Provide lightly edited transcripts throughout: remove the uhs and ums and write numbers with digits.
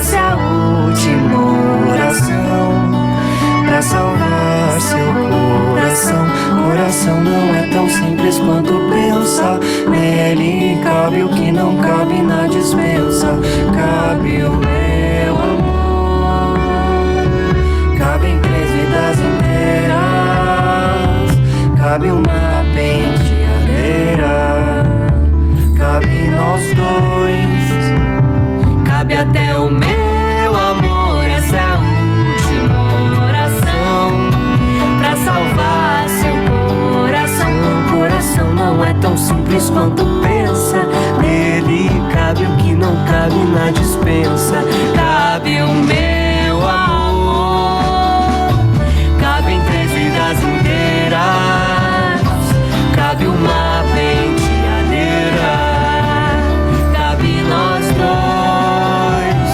Essa é a última oração pra salvar seu coração. Coração não é tão simples quanto pensa. Nele cabe o que não cabe na dispensa. Cabe o meu amor, cabe em 3 vidas inteiras, cabe uma penteadeira, cabe nós dois, cabe até o meu amor. Essa é a última oração pra salvar seu coração. O coração não é tão simples quanto pensa. Nele cabe o que não cabe na dispensa. Cabe o meu amor, cabe em 3 vidas inteiras, cabe uma penteadeira, cabe nós dois,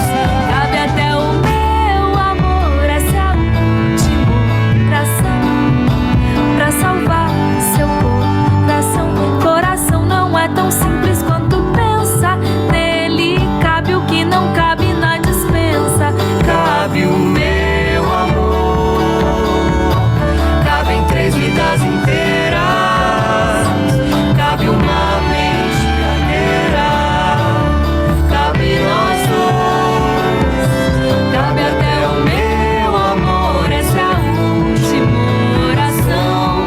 cabe até o meu amor. Essa é a última oração pra salvar seu coração. Coração não é tão simples quanto pensa. Nele cabe o que não cabe na dispensa. Cabe o meu amor, cabe em 3 vidas inteiras, cabe uma penteadeira, cabe nós dois, cabe até o meu amor. Essa é a última oração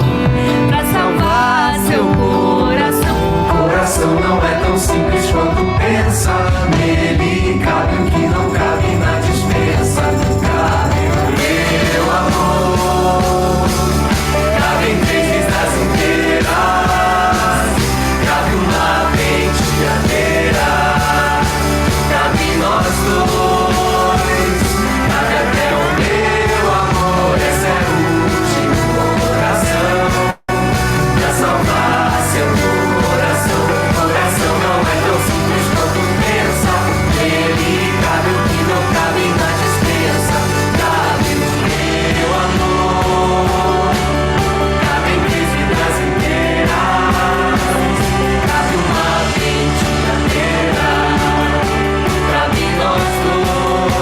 pra salvar seu coração. Coração não é tão simples quanto pensa. Nele cabe o que não cabe na dispensa. Cabe o meu amor, cabe em 3 vidas inteiras, cabe uma penteadeira, cabe nós dois, cabe até o meu amor. Essa é a última oração pra salvar seu coração. Coração não é tão simples quanto pensa. Nele cabe o que não cabe na dispensa. Cabe o meu amor, cabe em 3 vidas inteiras, cabe uma penteadeira, cabe nós dois, cabe até o meu amor. Essa é a última oração pra salvar seu coração.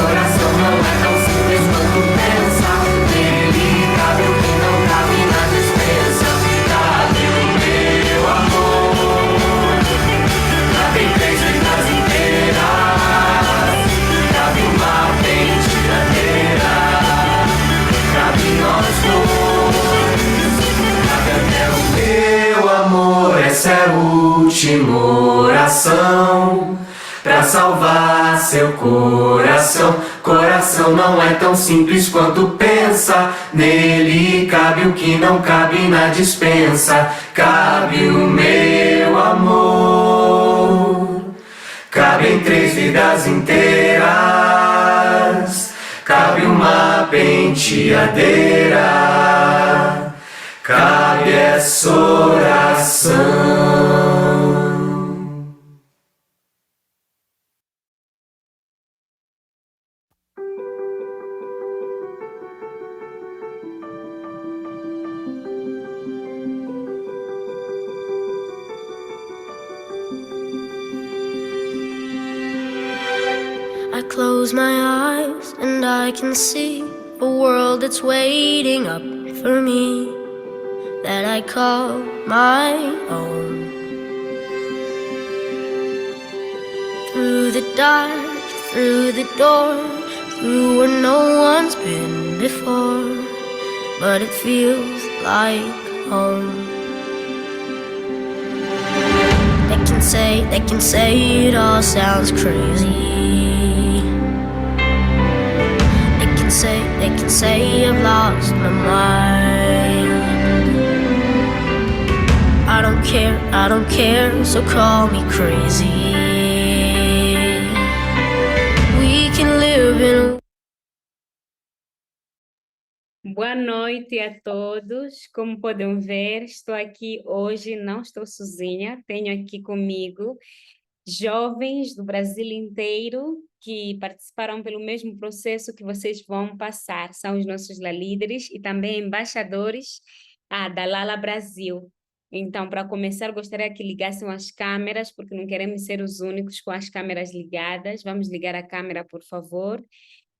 Coração não é tão simples quanto pensa. Nele cabe o que não cabe na dispensa. Cabe o meu amor, cabe em 3 vidas inteiras, cabe uma penteadeira, cabe nós dois, cabe até o meu amor. Essa é a última oração pra salvar seu coração. Coração não é tão simples quanto pensa. Nele cabe o que não cabe na dispensa. Cabe o meu amor, cabe em 3 vidas inteiras, cabe uma penteadeira, cabe essa oração. I close my eyes and I can see a world that's waiting up for me, that I call my own. Through the dark, through the door, through where no one's been before, but it feels like home. They can say it all sounds crazy. They can say I've lost my mind. I don't care, so call me crazy. We can live in a... Boa noite a todos. Como podem ver, estou aqui hoje, não estou sozinha, tenho aqui comigo jovens do Brasil inteiro que participaram pelo mesmo processo que vocês vão passar. São os nossos líderes e também embaixadores da Lala Brasil. Então, para começar, gostaria que ligassem as câmeras, porque não queremos ser os únicos com as câmeras ligadas. Vamos ligar a câmera, por favor.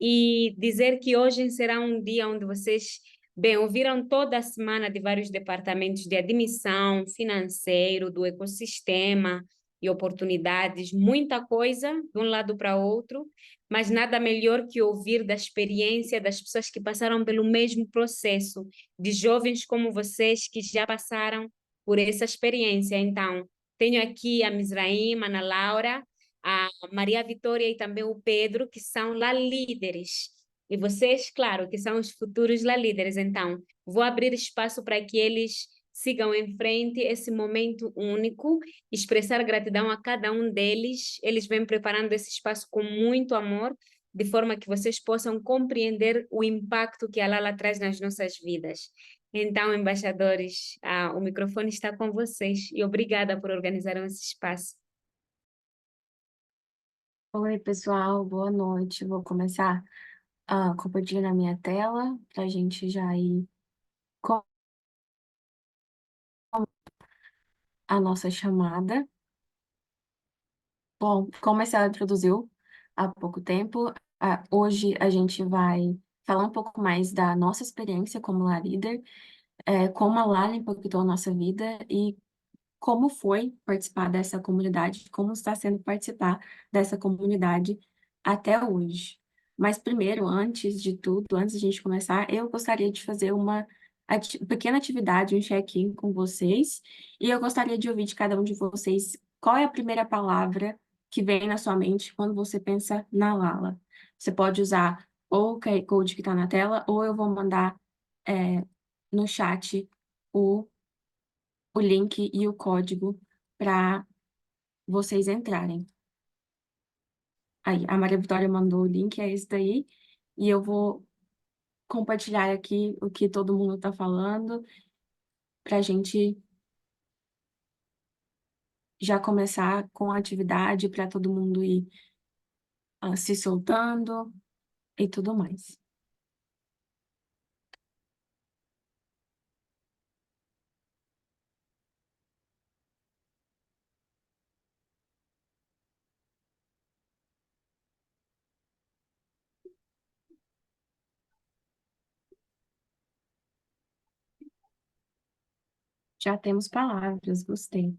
E dizer que hoje será um dia onde vocês, bem, ouviram toda a semana de vários departamentos de admissão, financeiro, do ecossistema e oportunidades, muita coisa de um lado para outro, mas nada melhor que ouvir da experiência das pessoas que passaram pelo mesmo processo, de jovens como vocês que já passaram por essa experiência. Então, tenho aqui a Misraim, a Ana Laura, a Maria Vitória e também o Pedro, que são lá líderes. E vocês, claro, que são os futuros lá líderes. Então, vou abrir espaço para que eles sigam em frente esse momento único, expressar gratidão a cada um deles. Eles vêm preparando esse espaço com muito amor, de forma que vocês possam compreender o impacto que a Lala traz nas nossas vidas. Então, embaixadores, o microfone está com vocês e obrigada por organizarem esse espaço. Oi, pessoal, boa noite. Vou começar compartilhando a minha tela para a gente já ir com a nossa chamada. Bom, como a Estela introduziu há pouco tempo, hoje a gente vai falar um pouco mais da nossa experiência como La Líder, como a Lala impactou a nossa vida e como foi participar dessa comunidade, como está sendo participar dessa comunidade até hoje. Mas primeiro, antes de tudo, antes de a gente começar, eu gostaria de fazer uma pequena atividade, um check-in com vocês, e eu gostaria de ouvir de cada um de vocês qual é a primeira palavra que vem na sua mente quando você pensa na Lala. Você pode usar ou o QR Code que está na tela, ou eu vou mandar no chat o link e o código para vocês entrarem. Aí, a Maria Vitória mandou o link, é esse daí, e eu vou compartilhar aqui o que todo mundo está falando, para a gente já começar com a atividade, para todo mundo ir se soltando e tudo mais. Já temos palavras, gostei.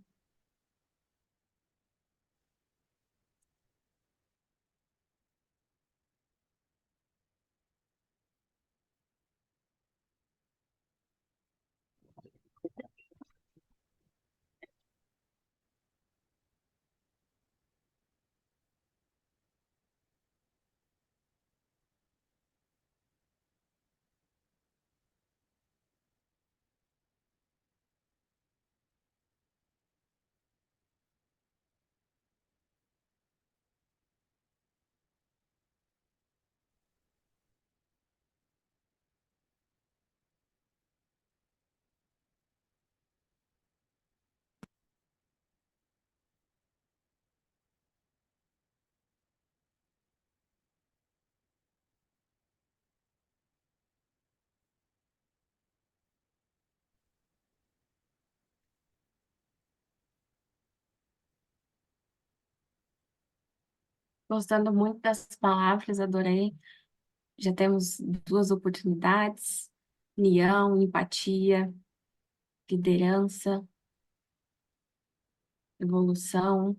Gostando muito das palavras, adorei. Já temos 2 oportunidades: união, empatia, liderança, evolução.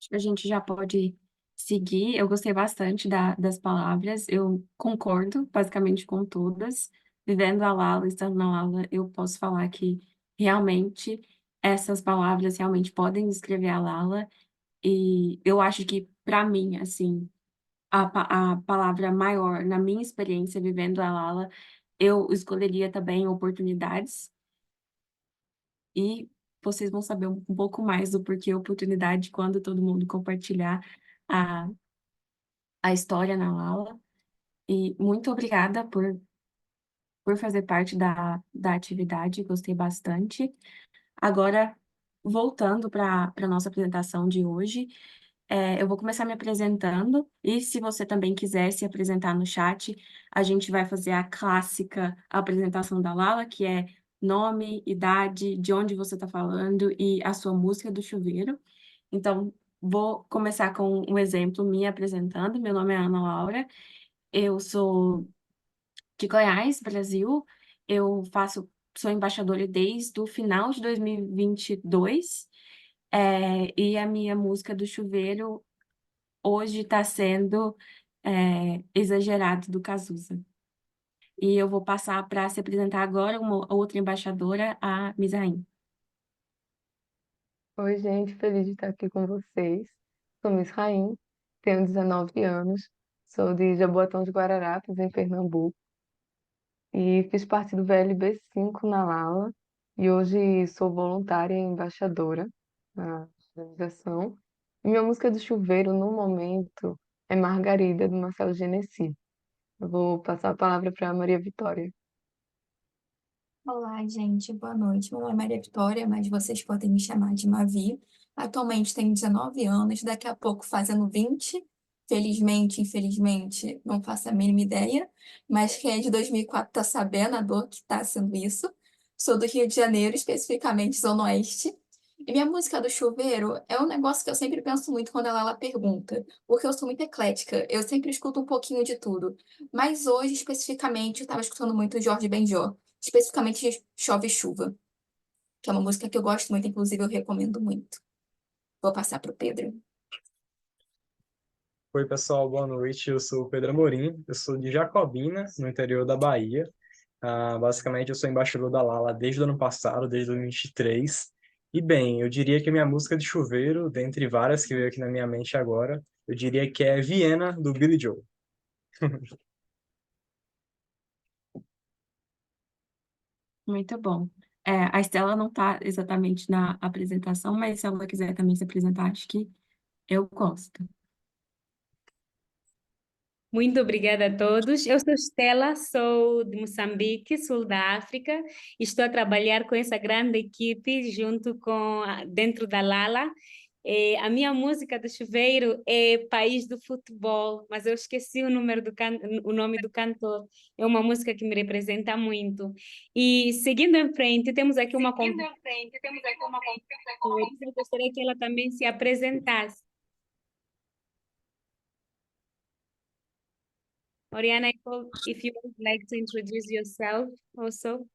Acho que a gente já pode seguir. Eu gostei bastante das palavras, eu concordo basicamente com todas. Vivendo a Lala, estando na Lala, eu posso falar que realmente essas palavras realmente podem descrever a Lala. E eu acho que, para mim, assim, a palavra maior, na minha experiência vivendo a Lala, eu escolheria também oportunidades. E vocês vão saber um pouco mais do porquê a oportunidade quando todo mundo compartilhar a, a história na Lala. E muito obrigada por fazer parte da atividade, gostei bastante. Agora, voltando para a nossa apresentação de hoje, eu vou começar me apresentando, e se você também quiser se apresentar no chat, a gente vai fazer a clássica apresentação da Lala, que é nome, idade, de onde você está falando e a sua música do chuveiro. Então, vou começar com um exemplo me apresentando. Meu nome é Ana Laura, eu sou de Goiás, Brasil. Eu sou embaixadora desde o final de 2022, e a minha música do chuveiro hoje está sendo Exagerado, do Cazuza. E eu vou passar para se apresentar agora uma outra embaixadora, a Misaim. Oi, gente, feliz de estar aqui com vocês. Sou Miss Raim, tenho 19 anos, sou de Jaboatão de Guararapes, em Pernambuco, e fiz parte do VLB 5 na Lala, e hoje sou voluntária e embaixadora na organização. E minha música do chuveiro, no momento, é Margarida, do Marcelo Genesi. Eu vou passar a palavra para a Maria Vitória. Olá, gente, boa noite. Meu nome é Maria Vitória, mas vocês podem me chamar de Mavi. Atualmente tenho 19 anos, daqui a pouco fazendo 20. Felizmente, infelizmente, não faço a mínima ideia, mas quem é de 2004 está sabendo a dor que está sendo isso. Sou do Rio de Janeiro, especificamente Zona Oeste. E minha música do chuveiro é um negócio que eu sempre penso muito quando ela pergunta, porque eu sou muito eclética, eu sempre escuto um pouquinho de tudo. Mas hoje, especificamente, eu estava escutando muito Jorge Benjor, especificamente Chove Chuva, que é uma música que eu gosto muito, inclusive eu recomendo muito. Vou passar para o Pedro. Oi, pessoal, boa noite. Eu sou o Pedro Amorim, eu sou de Jacobina, no interior da Bahia. Basicamente, eu sou embaixador da Lala desde o ano passado, desde 2023. E, bem, eu diria que a minha música de chuveiro, dentre várias que veio aqui na minha mente agora, eu diria que é Viena, do Billy Joel. Muito bom. A Estela não está exatamente na apresentação, mas se ela quiser também se apresentar, acho que eu gosto. Muito obrigada a todos. Eu sou Estela, sou de Moçambique, sul da África. Estou a trabalhar com essa grande equipe junto dentro da Lala. A minha música do chuveiro é País do Futebol, mas eu esqueci o nome do cantor. É uma música que me representa muito. E seguindo em frente, temos aqui uma convidada. Eu gostaria que ela também se apresentasse. Oriana, if you would like to introduce yourself also.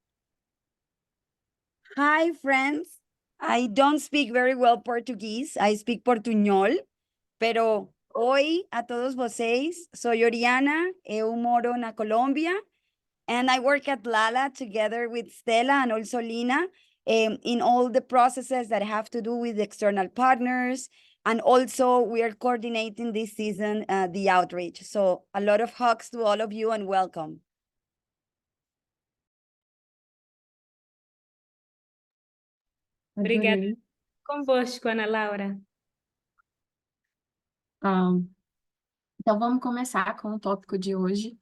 Hi, friends. I don't speak very well Portuguese. I speak portuñol, pero hoy a todos vocês, soy Oriana, eu moro na Colombia, and I work at Lala together with Stella and also Lina in all the processes that have to do with external partners. And also we are coordinating this season the outreach. So a lot of hugs to all of you and welcome. Obrigada. Adorei. Convosco, Ana Laura. Então, vamos começar com o tópico de hoje.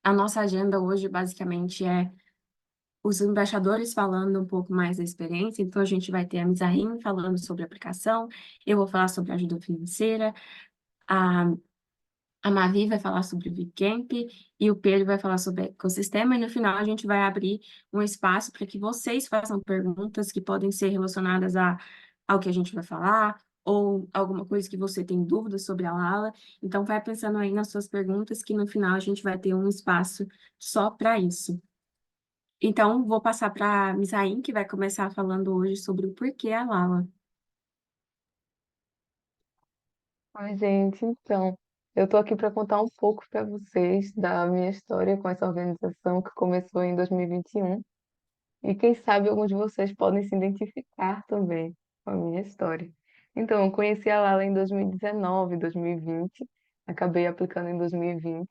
A nossa agenda hoje, basicamente, é os embaixadores falando um pouco mais da experiência. Então, a gente vai ter a Mizarrim falando sobre a aplicação, eu vou falar sobre ajuda financeira, a Mavi vai falar sobre o VCamp e o Pedro vai falar sobre ecossistema. E no final, a gente vai abrir um espaço para que vocês façam perguntas que podem ser relacionadas ao que a gente vai falar, ou alguma coisa que você tem dúvidas sobre a Lala. Então, vai pensando aí nas suas perguntas, que no final a gente vai ter um espaço só para isso. Então, vou passar para a Misaim, que vai começar falando hoje sobre o porquê a Lala. Oi, gente, então, eu estou aqui para contar um pouco para vocês da minha história com essa organização que começou em 2021. E quem sabe alguns de vocês podem se identificar também com a minha história. Então, eu conheci a Lala em 2019, 2020, acabei aplicando em 2020.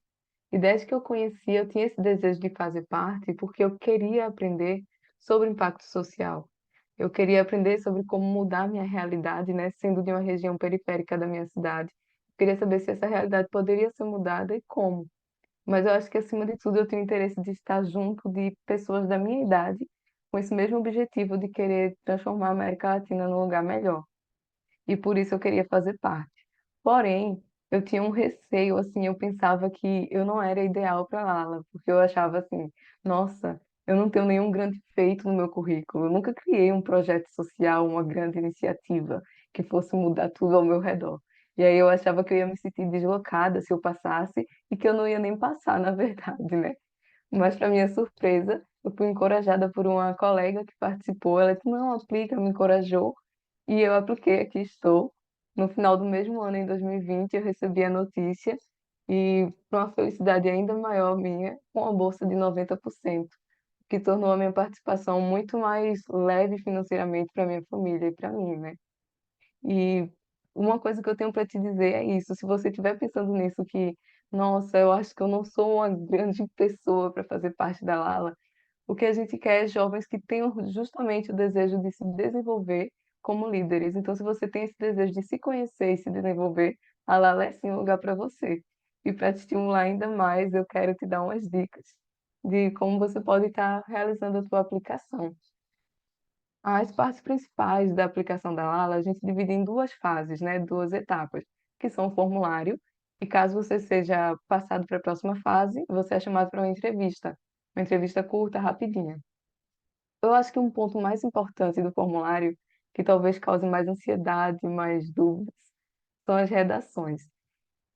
E desde que eu conheci, eu tinha esse desejo de fazer parte, porque eu queria aprender sobre impacto social. Eu queria aprender sobre como mudar minha realidade, né, sendo de uma região periférica da minha cidade. Queria saber se essa realidade poderia ser mudada e como. Mas eu acho que, acima de tudo, eu tenho interesse de estar junto de pessoas da minha idade, com esse mesmo objetivo de querer transformar a América Latina num lugar melhor. E por isso eu queria fazer parte. Porém, eu tinha um receio, assim, eu pensava que eu não era ideal para Lala, porque eu achava assim, nossa, eu não tenho nenhum grande feito no meu currículo, eu nunca criei um projeto social, uma grande iniciativa que fosse mudar tudo ao meu redor. E aí eu achava que eu ia me sentir deslocada se eu passasse e que eu não ia nem passar, na verdade, né? Mas, para minha surpresa, eu fui encorajada por uma colega que participou. Ela disse: Não, aplica, me encorajou. E eu apliquei, aqui estou. No final do mesmo ano, em 2020, eu recebi a notícia e, para uma felicidade ainda maior minha, com uma bolsa de 90%, que tornou a minha participação muito mais leve financeiramente para minha família e para mim, né? E uma coisa que eu tenho para te dizer é isso: se você estiver pensando nisso, que, nossa, eu acho que eu não sou uma grande pessoa para fazer parte da Lala, o que a gente quer é jovens que tenham justamente o desejo de se desenvolver como líderes. Então, se você tem esse desejo de se conhecer e se desenvolver, a Lala é sim um lugar para você. E para te estimular ainda mais, eu quero te dar umas dicas de como você pode estar realizando a sua aplicação. As partes principais da aplicação da Lala, a gente divide em duas fases, né? Duas etapas, que são o formulário, e caso você seja passado para a próxima fase, você é chamado para uma entrevista curta, rapidinha. Eu acho que um ponto mais importante do formulário, que talvez cause mais ansiedade, mais dúvidas, são as redações.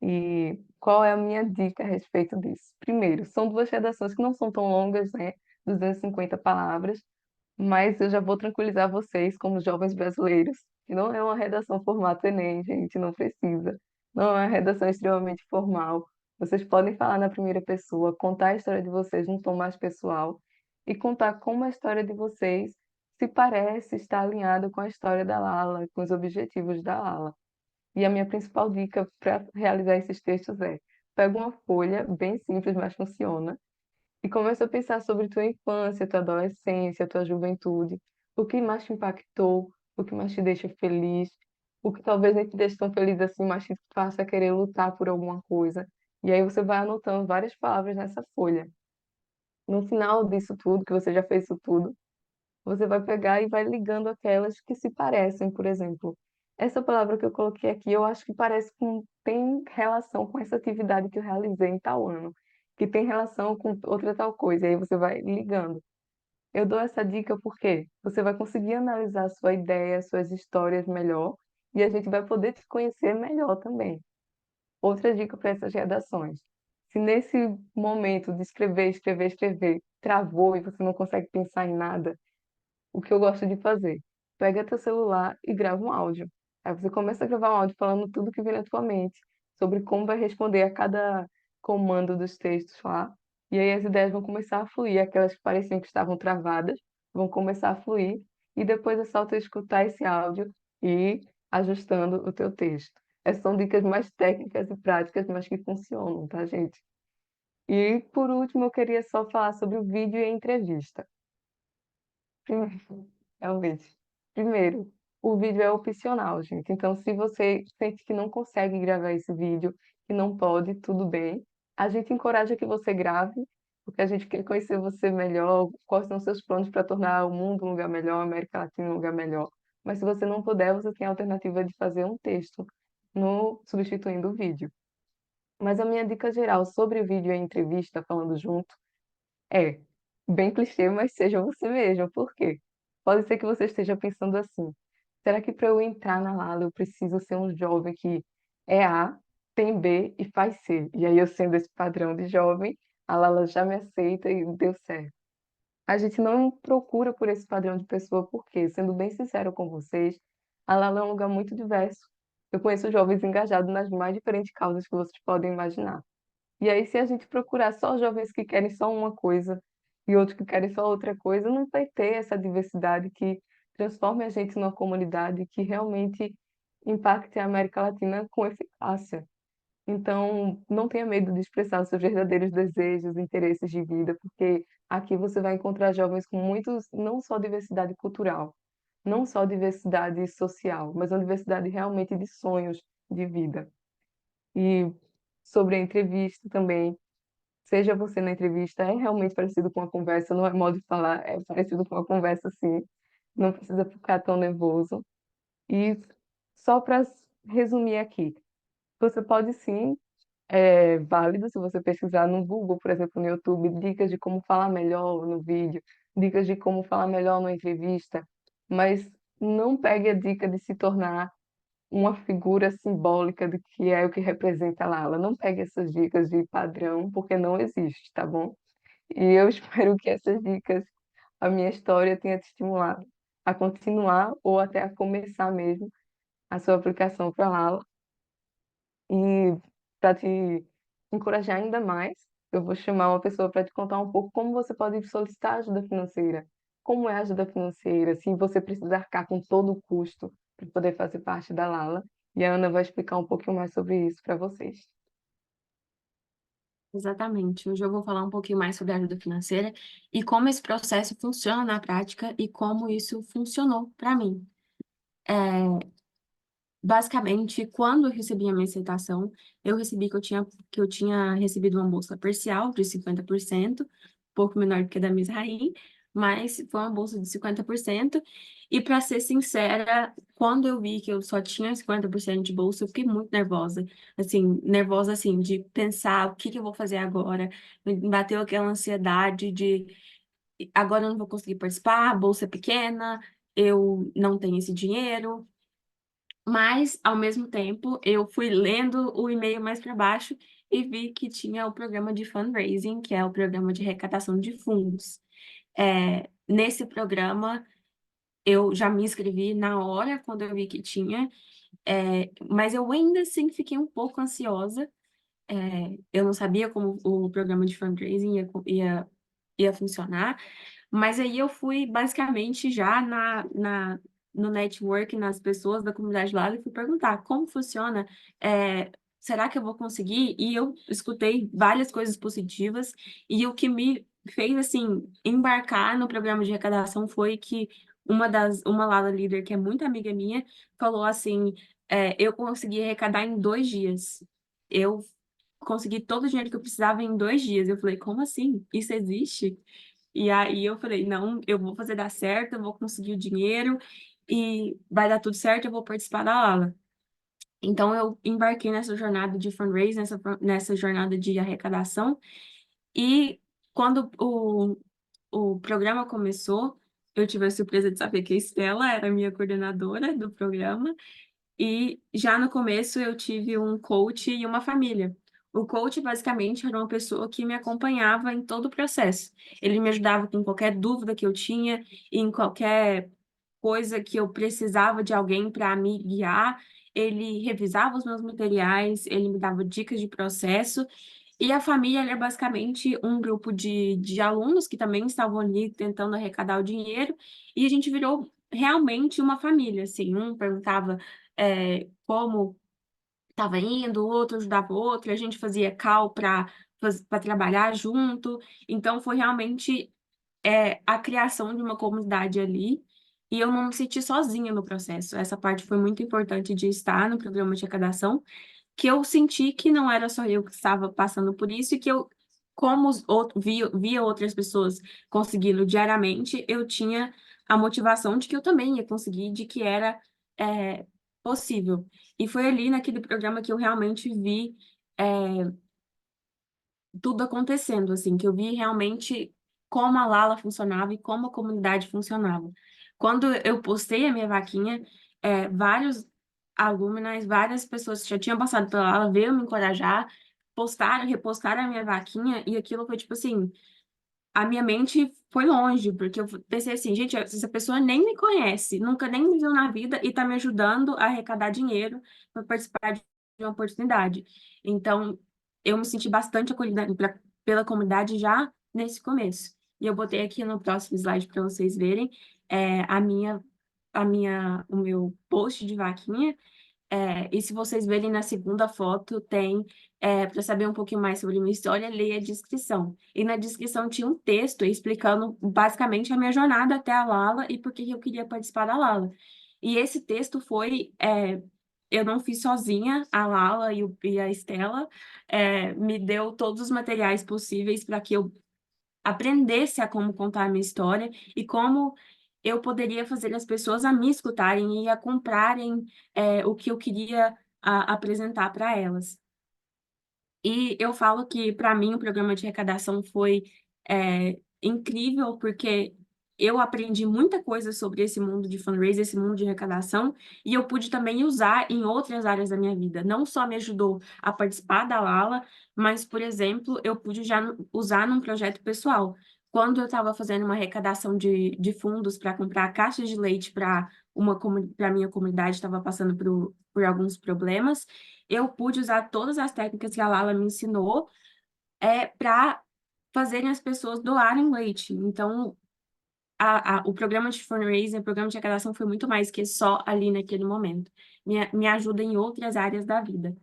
E qual é a minha dica a respeito disso? Primeiro, são duas redações que não são tão longas, né? 250 palavras, mas eu já vou tranquilizar vocês, como jovens brasileiros, que não é uma redação formato Enem, gente, não precisa. Não é uma redação extremamente formal. Vocês podem falar na primeira pessoa, contar a história de vocês num tom mais pessoal e contar como a história de vocês se parece estar alinhada com a história da Lala, com os objetivos da Lala. E a minha principal dica para realizar esses textos é: pega uma folha bem simples, mas funciona, e começa a pensar sobre tua infância, tua adolescência, tua juventude, o que mais te impactou, o que mais te deixa feliz, o que talvez nem te deixe tão feliz assim, mas te faça querer lutar por alguma coisa. E aí você vai anotando várias palavras nessa folha. No final disso tudo, que você já fez isso tudo, você vai pegar e vai ligando aquelas que se parecem, por exemplo. Essa palavra que eu coloquei aqui, eu acho que parece com, tem relação com essa atividade que eu realizei em tal ano, que tem relação com outra tal coisa, e aí você vai ligando. Eu dou essa dica porque você vai conseguir analisar a sua ideia, suas histórias melhor, e a gente vai poder te conhecer melhor também. Outra dica para essas redações: se nesse momento de escrever, travou e você não consegue pensar em nada, o que eu gosto de fazer? Pega teu celular e grava um áudio. Aí você começa a gravar um áudio falando tudo que vem na tua mente, sobre como vai responder a cada comando dos textos lá. E aí as ideias vão começar a fluir, aquelas que pareciam que estavam travadas, vão começar a fluir, e depois é só tu escutar esse áudio e ir ajustando o teu texto. Essas são dicas mais técnicas e práticas, mas que funcionam, tá, gente? E por último, eu queria só falar sobre o vídeo e a entrevista. Realmente. Primeiro, o vídeo é opcional, gente. Então, se você sente que não consegue gravar esse vídeo, que não pode, tudo bem. A gente encoraja que você grave, porque a gente quer conhecer você melhor, quais são os seus planos para tornar o mundo um lugar melhor, a América Latina um lugar melhor. Mas se você não puder, você tem a alternativa de fazer um texto no substituindo o vídeo. Mas a minha dica geral sobre o vídeo e a entrevista, falando junto, é bem clichê, mas seja você mesmo. Por quê? Pode ser que você esteja pensando assim: será que para eu entrar na Lala eu preciso ser um jovem que é A, tem B e faz C? E aí eu sendo esse padrão de jovem, a Lala já me aceita e deu certo. A gente não procura por esse padrão de pessoa porque, sendo bem sincero com vocês, a Lala é um lugar muito diverso. Eu conheço jovens engajados nas mais diferentes causas que vocês podem imaginar. E aí, se a gente procurar só jovens que querem só uma coisa e outros que querem só outra coisa, não vai ter essa diversidade que transforme a gente numa comunidade que realmente impacte a América Latina com eficácia. Então, não tenha medo de expressar os seus verdadeiros desejos, interesses de vida, porque aqui você vai encontrar jovens com muitos, não só diversidade cultural, não só diversidade social, mas uma diversidade realmente de sonhos de vida. E sobre a entrevista também, seja você na entrevista, é realmente parecido com uma conversa, não é modo de falar, é parecido com uma conversa sim, não precisa ficar tão nervoso. E só para resumir aqui, você pode sim, é válido se você pesquisar no Google, por exemplo, no YouTube, dicas de como falar melhor no vídeo, dicas de como falar melhor numa entrevista, mas não pegue a dica de se tornar uma figura simbólica do que é o que representa a Lala. Não pegue essas dicas de padrão, porque não existe, tá bom? E eu espero que essas dicas, a minha história, tenha te estimulado a continuar ou até a começar mesmo a sua aplicação para a Lala. E para te encorajar ainda mais, eu vou chamar uma pessoa para te contar um pouco como você pode solicitar ajuda financeira, como é a ajuda financeira, se você precisa arcar com todo o custo para poder fazer parte da Lala. E a Ana vai explicar um pouquinho mais sobre isso para vocês. Exatamente. Hoje eu vou falar um pouquinho mais sobre a ajuda financeira e como esse processo funciona na prática e como isso funcionou para mim. Basicamente, quando eu recebi a minha aceitação, eu recebi que eu tinha recebido uma bolsa parcial de 50%, um pouco menor do que a da Miss Raim, mas foi uma bolsa de 50%. E para ser sincera, quando eu vi que eu só tinha 50% de bolsa, eu fiquei muito nervosa assim, de pensar o que que eu vou fazer agora. Me bateu aquela ansiedade de agora eu não vou conseguir participar, a bolsa é pequena, eu não tenho esse dinheiro. Mas, ao mesmo tempo, eu fui lendo o e-mail mais para baixo e vi que tinha o programa de fundraising, que é o programa de arrecadação de fundos. Nesse programa, eu já me inscrevi na hora, quando eu vi que tinha, mas eu ainda assim fiquei um pouco ansiosa. Eu não sabia como o programa de fundraising ia funcionar, mas aí eu fui basicamente já no network, nas pessoas da comunidade lá, e fui perguntar como funciona, será que eu vou conseguir? E eu escutei várias coisas positivas, e o que me fez, assim, embarcar no programa de arrecadação foi que uma Lala líder, que é muito amiga minha, falou assim, eu consegui arrecadar em 2 dias. Eu consegui todo o dinheiro que eu precisava em 2 dias. Eu falei, como assim? Isso existe? E aí eu falei, não, eu vou fazer dar certo, eu vou conseguir o dinheiro e vai dar tudo certo, eu vou participar da aula. Então eu embarquei nessa jornada de fundraising, nessa jornada de arrecadação, e quando o programa começou, eu tive a surpresa de saber que a Estela era a minha coordenadora do programa, e já no começo eu tive um coach e uma família. O coach basicamente era uma pessoa que me acompanhava em todo o processo. Ele me ajudava com qualquer dúvida que eu tinha, em qualquer coisa que eu precisava de alguém para me guiar. Ele revisava os meus materiais, ele me dava dicas de processo. E a família era basicamente um grupo de alunos que também estavam ali tentando arrecadar o dinheiro, e a gente virou realmente uma família, assim, um perguntava como estava indo, o outro ajudava o outro, a gente fazia call para trabalhar junto. Então foi realmente a criação de uma comunidade ali, e eu não me senti sozinha no processo. Essa parte foi muito importante de estar no programa de arrecadação, que eu senti que não era só eu que estava passando por isso, e que eu, como via outras pessoas conseguindo diariamente, eu tinha a motivação de que eu também ia conseguir, de que era possível. E foi ali naquele programa que eu realmente vi tudo acontecendo, assim, que eu vi realmente como a Lala funcionava e como a comunidade funcionava. Quando eu postei a minha vaquinha, vários alumnis, várias pessoas que já tinham passado pela Lala veio me encorajar, postaram, repostaram a minha vaquinha, e aquilo foi tipo assim, a minha mente foi longe, porque eu pensei assim, gente, essa pessoa nem me conhece, nunca nem me viu na vida e tá me ajudando a arrecadar dinheiro para participar de uma oportunidade. Então, eu me senti bastante acolhida pela comunidade já nesse começo. E eu botei aqui no próximo slide para vocês verem o meu post de vaquinha. E se vocês verem na segunda foto, tem, para saber um pouquinho mais sobre a minha história, leia a descrição. E na descrição tinha um texto explicando basicamente a minha jornada até a Lala e por que eu queria participar da Lala. E esse texto foi, eu não fiz sozinha, a Lala e a Estela, me deu todos os materiais possíveis para que eu aprendesse a como contar a minha história e como eu poderia fazer as pessoas a me escutarem e a comprarem o que eu queria apresentar para elas. E eu falo que, para mim, o programa de arrecadação foi incrível, porque eu aprendi muita coisa sobre esse mundo de fundraising, esse mundo de arrecadação, e eu pude também usar em outras áreas da minha vida. Não só me ajudou a participar da Lala, mas, por exemplo, eu pude já usar num projeto pessoal. Quando eu estava fazendo uma arrecadação de fundos para comprar caixas de leite para a minha comunidade estava passando por alguns problemas, eu pude usar todas as técnicas que a Lala me ensinou para fazerem as pessoas doarem leite. Então, o programa de fundraising, o programa de arrecadação foi muito mais que só ali naquele momento. Me ajuda em outras áreas da vida.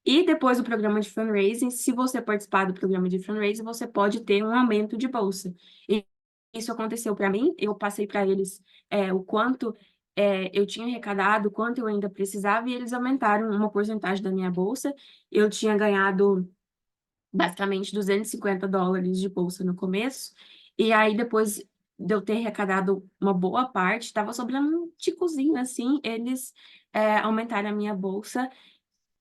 E depois do programa de fundraising, se você participar do programa de fundraising, você pode ter um aumento de bolsa. E isso aconteceu para mim, eu passei para eles o quanto eu tinha arrecadado, o quanto eu ainda precisava, e eles aumentaram uma porcentagem da minha bolsa. Eu tinha ganhado basicamente $250 de bolsa no começo, e aí depois de eu ter arrecadado uma boa parte, estava sobrando um ticozinho assim, eles aumentaram a minha bolsa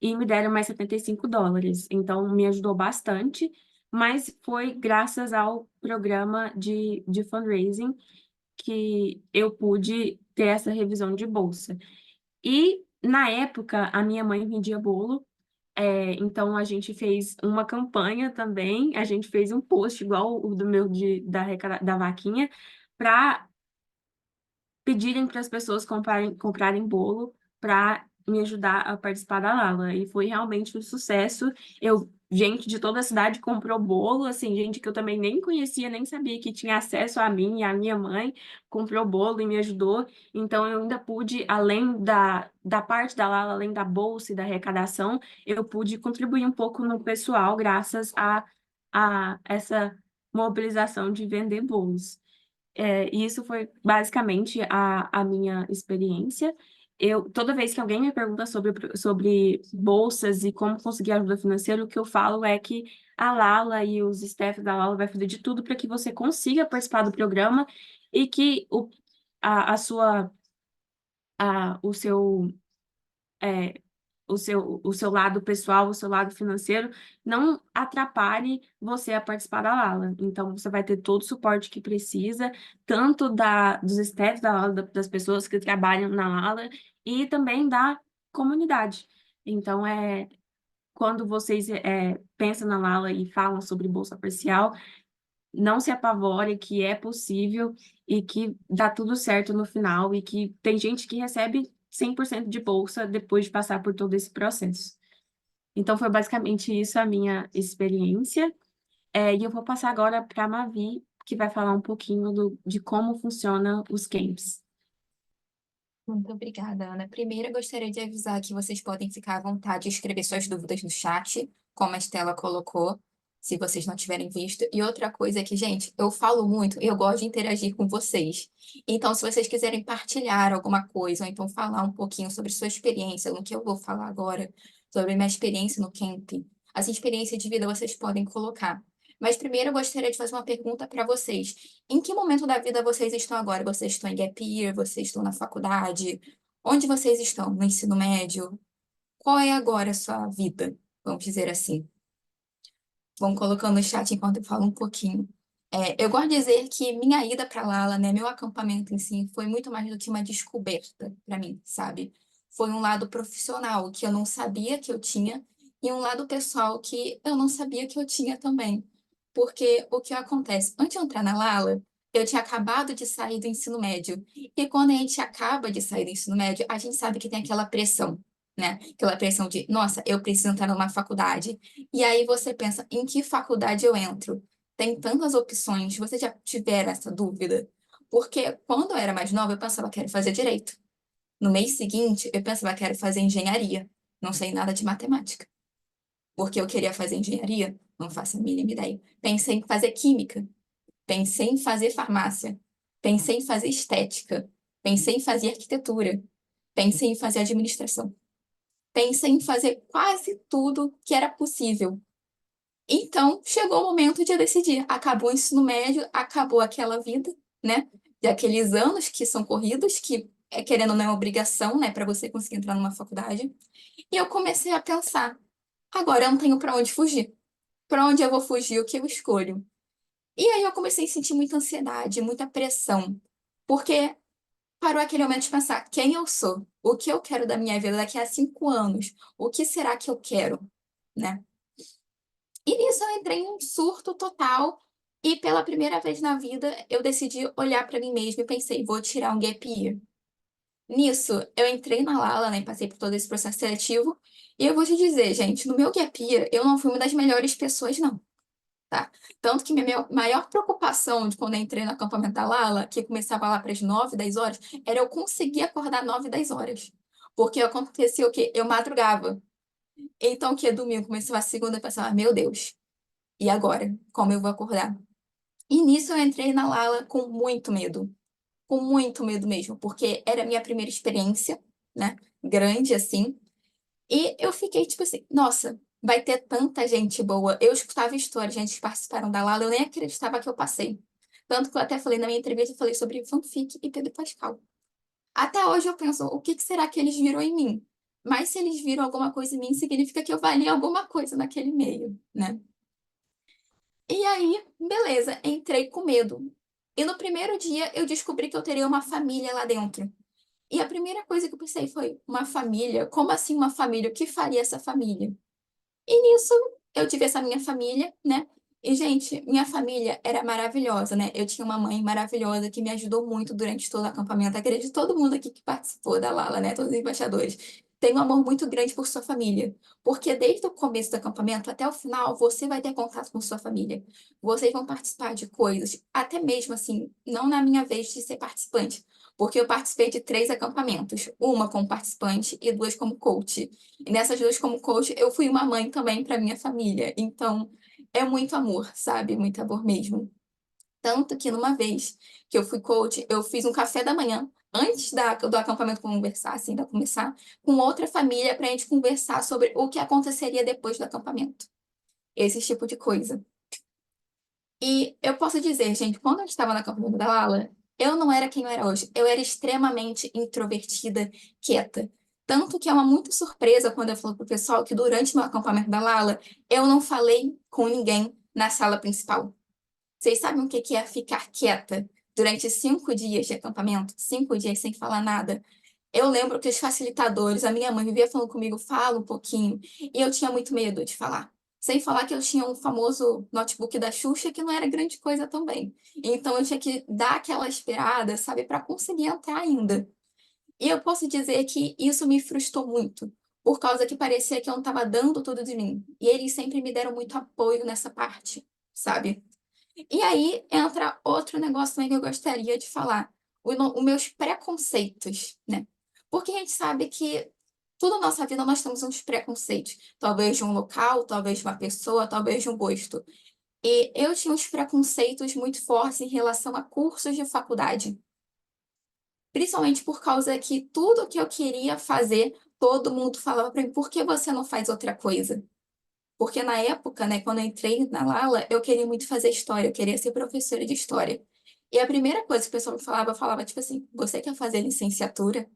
e me deram mais $75. Então, me ajudou bastante, mas foi graças ao programa de fundraising que eu pude ter essa revisão de bolsa. E, na época, a minha mãe vendia bolo, então a gente fez uma campanha também, a gente fez um post igual o do meu da vaquinha, para pedirem para as pessoas comprarem bolo para me ajudar a participar da Lala. E foi realmente um sucesso. Gente de toda a cidade comprou bolo, assim, gente que eu também nem conhecia, nem sabia que tinha acesso a mim e a minha mãe, comprou bolo e me ajudou. Então, eu ainda pude, além da parte da Lala, além da bolsa e da arrecadação, eu pude contribuir um pouco no pessoal, graças a essa mobilização de vender bolos. E isso foi basicamente a minha experiência. Toda vez que alguém me pergunta sobre bolsas e como conseguir ajuda financeira, o que eu falo é que a Lala e os staff da Lala vai fazer de tudo para que você consiga participar do programa e que a sua, o seu o seu lado pessoal, o seu lado financeiro, não atrapalhe você a participar da Lala. Então, você vai ter todo o suporte que precisa, tanto dos staff da Lala, das pessoas que trabalham na Lala, e também da comunidade. Então, quando vocês pensam na Lala e falam sobre bolsa parcial, não se apavore, que é possível e que dá tudo certo no final e que tem gente que recebe 100% de bolsa depois de passar por todo esse processo. Então, foi basicamente isso a minha experiência. E eu vou passar agora para a Mavi, que vai falar um pouquinho de como funcionam os camps. Muito obrigada, Ana. Primeiro, eu gostaria de avisar que vocês podem ficar à vontade de escrever suas dúvidas no chat, como a Estela colocou, se vocês não tiverem visto. E outra coisa é que, gente, eu falo muito, eu gosto de interagir com vocês. Então, se vocês quiserem partilhar alguma coisa, ou então falar um pouquinho sobre sua experiência, no que eu vou falar agora, sobre minha experiência no camp, as experiências de vida vocês podem colocar. Mas primeiro eu gostaria de fazer uma pergunta para vocês. Em que momento da vida vocês estão agora? Vocês estão em gap year? Vocês estão na faculdade? Onde vocês estão? No ensino médio? Qual é agora a sua vida? Vamos dizer assim. Vão colocando no chat enquanto eu falo um pouquinho. Eu gosto de dizer que minha ida para Lala, né, meu acampamento em si, foi muito mais do que uma descoberta para mim, sabe? Foi um lado profissional que eu não sabia que eu tinha e um lado pessoal que eu não sabia que eu tinha também. Porque o que acontece? Antes de eu entrar na Lala, eu tinha acabado de sair do ensino médio. E quando a gente acaba de sair do ensino médio, a gente sabe que tem aquela pressão, né? Aquela pressão de, nossa, eu preciso entrar numa faculdade. E aí você pensa, em que faculdade eu entro? Tem tantas opções. Você já tiver essa dúvida? Porque quando eu era mais nova, eu pensava que era fazer direito. No mês seguinte, eu pensava que era fazer engenharia. Não sei nada de matemática. Porque eu queria fazer engenharia? Não faço a mínima ideia. Pensei em fazer química. Pensei em fazer farmácia. Pensei em fazer estética. Pensei em fazer arquitetura. Pensei em fazer administração. Pensei em fazer quase tudo que era possível. Então, chegou o momento de eu decidir. Acabou o ensino médio, acabou aquela vida, né? De aqueles anos que são corridos, que, querendo ou não, é obrigação, né, para você conseguir entrar numa faculdade. E eu comecei a pensar: agora eu não tenho para onde fugir. Para onde eu vou fugir? O que eu escolho? E aí eu comecei a sentir muita ansiedade, muita pressão, porque parou aquele momento de pensar: quem eu sou? O que eu quero da minha vida daqui a 5 anos? O que será que eu quero, né? E nisso eu entrei em um surto total e pela primeira vez na vida eu decidi olhar para mim mesma e pensei: vou tirar um gap year. Nisso, eu entrei na Lala, né, passei por todo esse processo seletivo, e eu vou te dizer, gente, no meu gap year, eu não fui uma das melhores pessoas, não, tá? Tanto que minha maior preocupação de quando eu entrei no acampamento da Lala, que começava lá para as 9, 10 horas, era eu conseguir acordar 9, 10 horas. Porque acontecia o quê? Eu madrugava. Então, que domingo começava a segunda, eu pensava: meu Deus, e agora? Como eu vou acordar? E nisso eu entrei na Lala com muito medo mesmo, porque era a minha primeira experiência, né? Grande assim. E eu fiquei tipo assim: nossa, vai ter tanta gente boa. Eu escutava histórias, gente que participaram da Lala, eu nem acreditava que eu passei. Tanto que eu até falei na minha entrevista, eu falei sobre fanfic e Pedro Pascal. Até hoje eu penso: o que será que eles viram em mim? Mas se eles viram alguma coisa em mim, significa que eu valia alguma coisa naquele meio, né? E aí, beleza, entrei com medo. E no primeiro dia eu descobri que eu teria uma família lá dentro. E a primeira coisa que eu pensei foi: uma família? Como assim uma família? O que faria essa família? E nisso eu tive essa minha família, né? E, gente, minha família era maravilhosa, né? Eu tinha uma mãe maravilhosa que me ajudou muito durante todo o acampamento. Acredito todo mundo aqui que participou da Lala, né? Todos os embaixadores. Tem um amor muito grande por sua família. Porque desde o começo do acampamento até o final, você vai ter contato com sua família. Vocês vão participar de coisas, até mesmo assim, não na minha vez de ser participante. Porque eu participei de 3 acampamentos, uma como participante e 2 como coach. E nessas 2 como coach, eu fui uma mãe também para minha família. Então, é muito amor, sabe? Muito amor mesmo. Tanto que numa vez que eu fui coach, eu fiz um café da manhã antes do acampamento conversar, assim, da começar, com outra família para a gente conversar sobre o que aconteceria depois do acampamento. Esse tipo de coisa. E eu posso dizer, gente, quando eu estava na campanha da Lala, eu não era quem eu era hoje. Eu era extremamente introvertida, quieta. Tanto que é uma muita surpresa quando eu falo pro pessoal que durante meu acampamento da Lala, eu não falei com ninguém na sala principal. Vocês sabem o que que é ficar quieta durante 5 dias de acampamento? 5 dias sem falar nada. Eu lembro que os facilitadores, a minha mãe vivia falando comigo: fala um pouquinho. E eu tinha muito medo de falar. Sem falar que eu tinha um famoso notebook da Xuxa que não era grande coisa também. Então eu tinha que dar aquela esperada, sabe, para conseguir entrar ainda. E eu posso dizer que isso me frustrou muito, por causa que parecia que eu não estava dando tudo de mim. E eles sempre me deram muito apoio nessa parte, sabe? E aí entra outro negócio também que eu gostaria de falar, os meus preconceitos, né? Porque a gente sabe que tudo na nossa vida nós temos uns preconceitos, talvez de um local, talvez de uma pessoa, talvez de um gosto. E eu tinha uns preconceitos muito fortes em relação a cursos de faculdade, principalmente por causa que tudo que eu queria fazer, todo mundo falava para mim: por que você não faz outra coisa? Porque na época, né, quando eu entrei na Lala, eu queria muito fazer história, eu queria ser professora de história. E a primeira coisa que o pessoal me falava, falava tipo assim: você quer fazer licenciatura?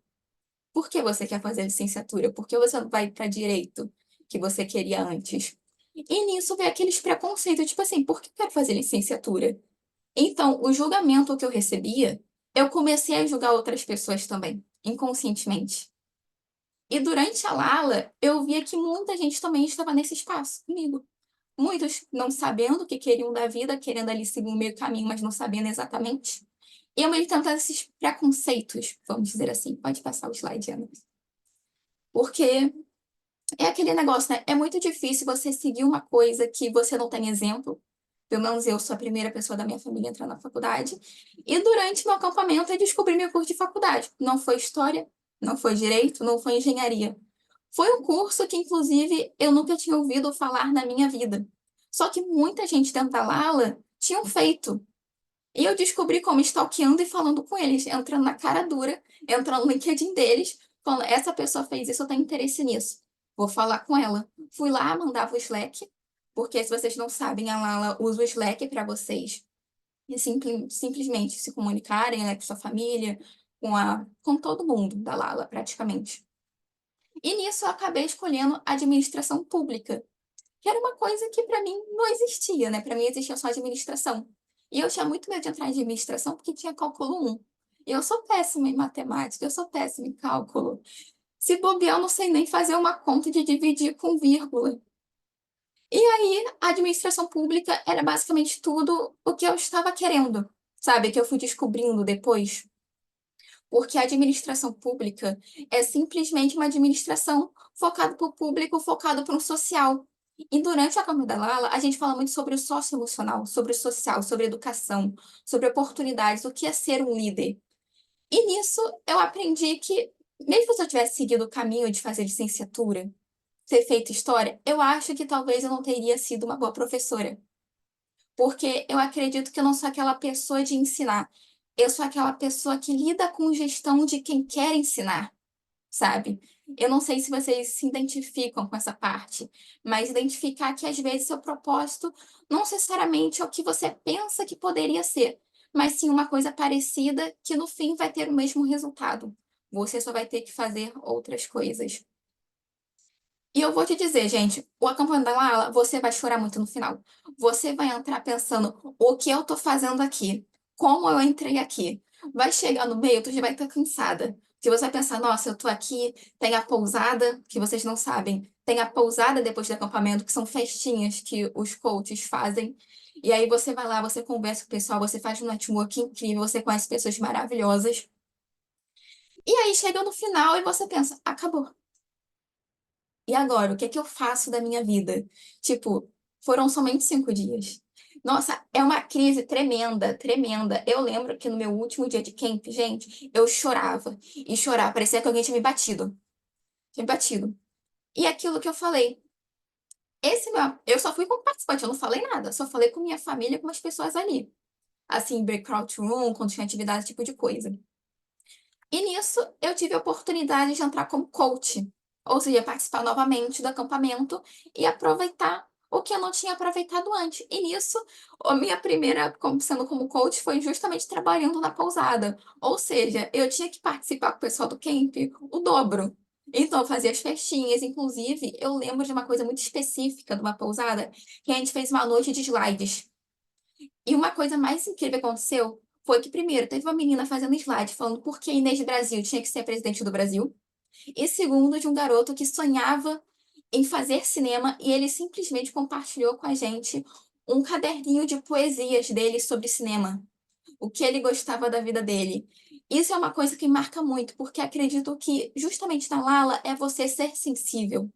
Por que você quer fazer licenciatura? Por que você não vai para direito, que você queria antes? E nisso veio aqueles preconceitos, tipo assim: por que eu quero fazer licenciatura? Então, o julgamento que eu recebia, eu comecei a julgar outras pessoas também, inconscientemente. E durante a Lala, eu via que muita gente também estava nesse espaço comigo. Muitos não sabendo o que queriam da vida, querendo ali seguir um meio caminho, mas não sabendo exatamente. E eu meio tentando esses preconceitos, vamos dizer assim. Pode passar o slide, Ana. Porque é aquele negócio, né? É muito difícil você seguir uma coisa que você não tem exemplo. Pelo menos eu sou a primeira pessoa da minha família a entrar na faculdade. E durante meu acampamento eu descobri meu curso de faculdade. Não foi história, não foi direito, não foi engenharia. Foi um curso que, inclusive, eu nunca tinha ouvido falar na minha vida. Só que muita gente dentro da Lala tinham feito. E eu descobri como stalkeando e falando com eles, entrando na cara dura, entrando no LinkedIn deles, falando, essa pessoa fez isso, eu tenho interesse nisso. Vou falar com ela. Fui lá, mandava o Slack, porque se vocês não sabem, a Lala usa o Slack para vocês e simplesmente se comunicarem, né, com sua família, com todo mundo da Lala, praticamente. E nisso eu acabei escolhendo administração pública, que era uma coisa que para mim não existia, né? Para mim existia só administração. E eu tinha muito medo de entrar em administração porque tinha cálculo 1. E eu sou péssima em matemática, eu sou péssima em cálculo. Se bobear, eu não sei nem fazer uma conta de dividir com vírgula. E aí, a administração pública era basicamente tudo o que eu estava querendo, sabe? Que eu fui descobrindo depois. Porque a administração pública é simplesmente uma administração focada para o público, focada para o social. E durante a Câmara da Lala, a gente fala muito sobre o socioemocional, sobre o social, sobre educação, sobre oportunidades, o que é ser um líder. E nisso eu aprendi que, mesmo se eu tivesse seguido o caminho de fazer licenciatura, ter feito história, eu acho que talvez eu não teria sido uma boa professora. Porque eu acredito que eu não sou aquela pessoa de ensinar. Eu sou aquela pessoa que lida com gestão de quem quer ensinar, sabe? Eu não sei se vocês se identificam com essa parte, mas identificar que às vezes seu propósito não necessariamente é o que você pensa que poderia ser, mas sim uma coisa parecida que no fim vai ter o mesmo resultado. Você só vai ter que fazer outras coisas. E eu vou te dizer, gente, o acampamento da Lala, você vai chorar muito no final. Você vai entrar pensando, o que eu tô fazendo aqui? Como eu entrei aqui? Vai chegar no meio, tu já vai estar cansada. Que você vai pensar, nossa, eu tô aqui, tem a pousada, que vocês não sabem. Tem a pousada depois do acampamento, que são festinhas que os coaches fazem. E aí você vai lá, você conversa com o pessoal, você faz um network incrível, você conhece pessoas maravilhosas. E aí chega no final e você pensa, acabou. E agora, o que é que eu faço da minha vida? Tipo, foram somente 5 dias. Nossa, é uma crise tremenda, tremenda. Eu lembro que no meu último dia de camp, gente, eu chorava e chorava. Parecia que alguém tinha me batido. Tinha me batido. E aquilo que eu falei. Eu só fui como participante, eu não falei nada. Só falei com minha família, com as pessoas ali. Assim, breakout room, quando tinha atividade, esse tipo de coisa. E nisso, eu tive a oportunidade de entrar como coach, ou seja, participar novamente do acampamento e aproveitar o que eu não tinha aproveitado antes. E nisso, a minha primeira, sendo como coach, foi justamente trabalhando na pousada. Ou seja, eu tinha que participar com o pessoal do camp o dobro. Então, eu fazia as festinhas. Inclusive, eu lembro de uma coisa muito específica de uma pousada, que a gente fez uma noite de slides. E uma coisa mais incrível que aconteceu foi que, primeiro, teve uma menina fazendo slide falando por que Inês Brasil tinha que ser presidente do Brasil. E segundo, de um garoto que sonhava em fazer cinema e ele simplesmente compartilhou com a gente um caderninho de poesias dele sobre cinema, o que ele gostava da vida dele. Isso é uma coisa que me marca muito, porque acredito que justamente na Lala é você ser sensível.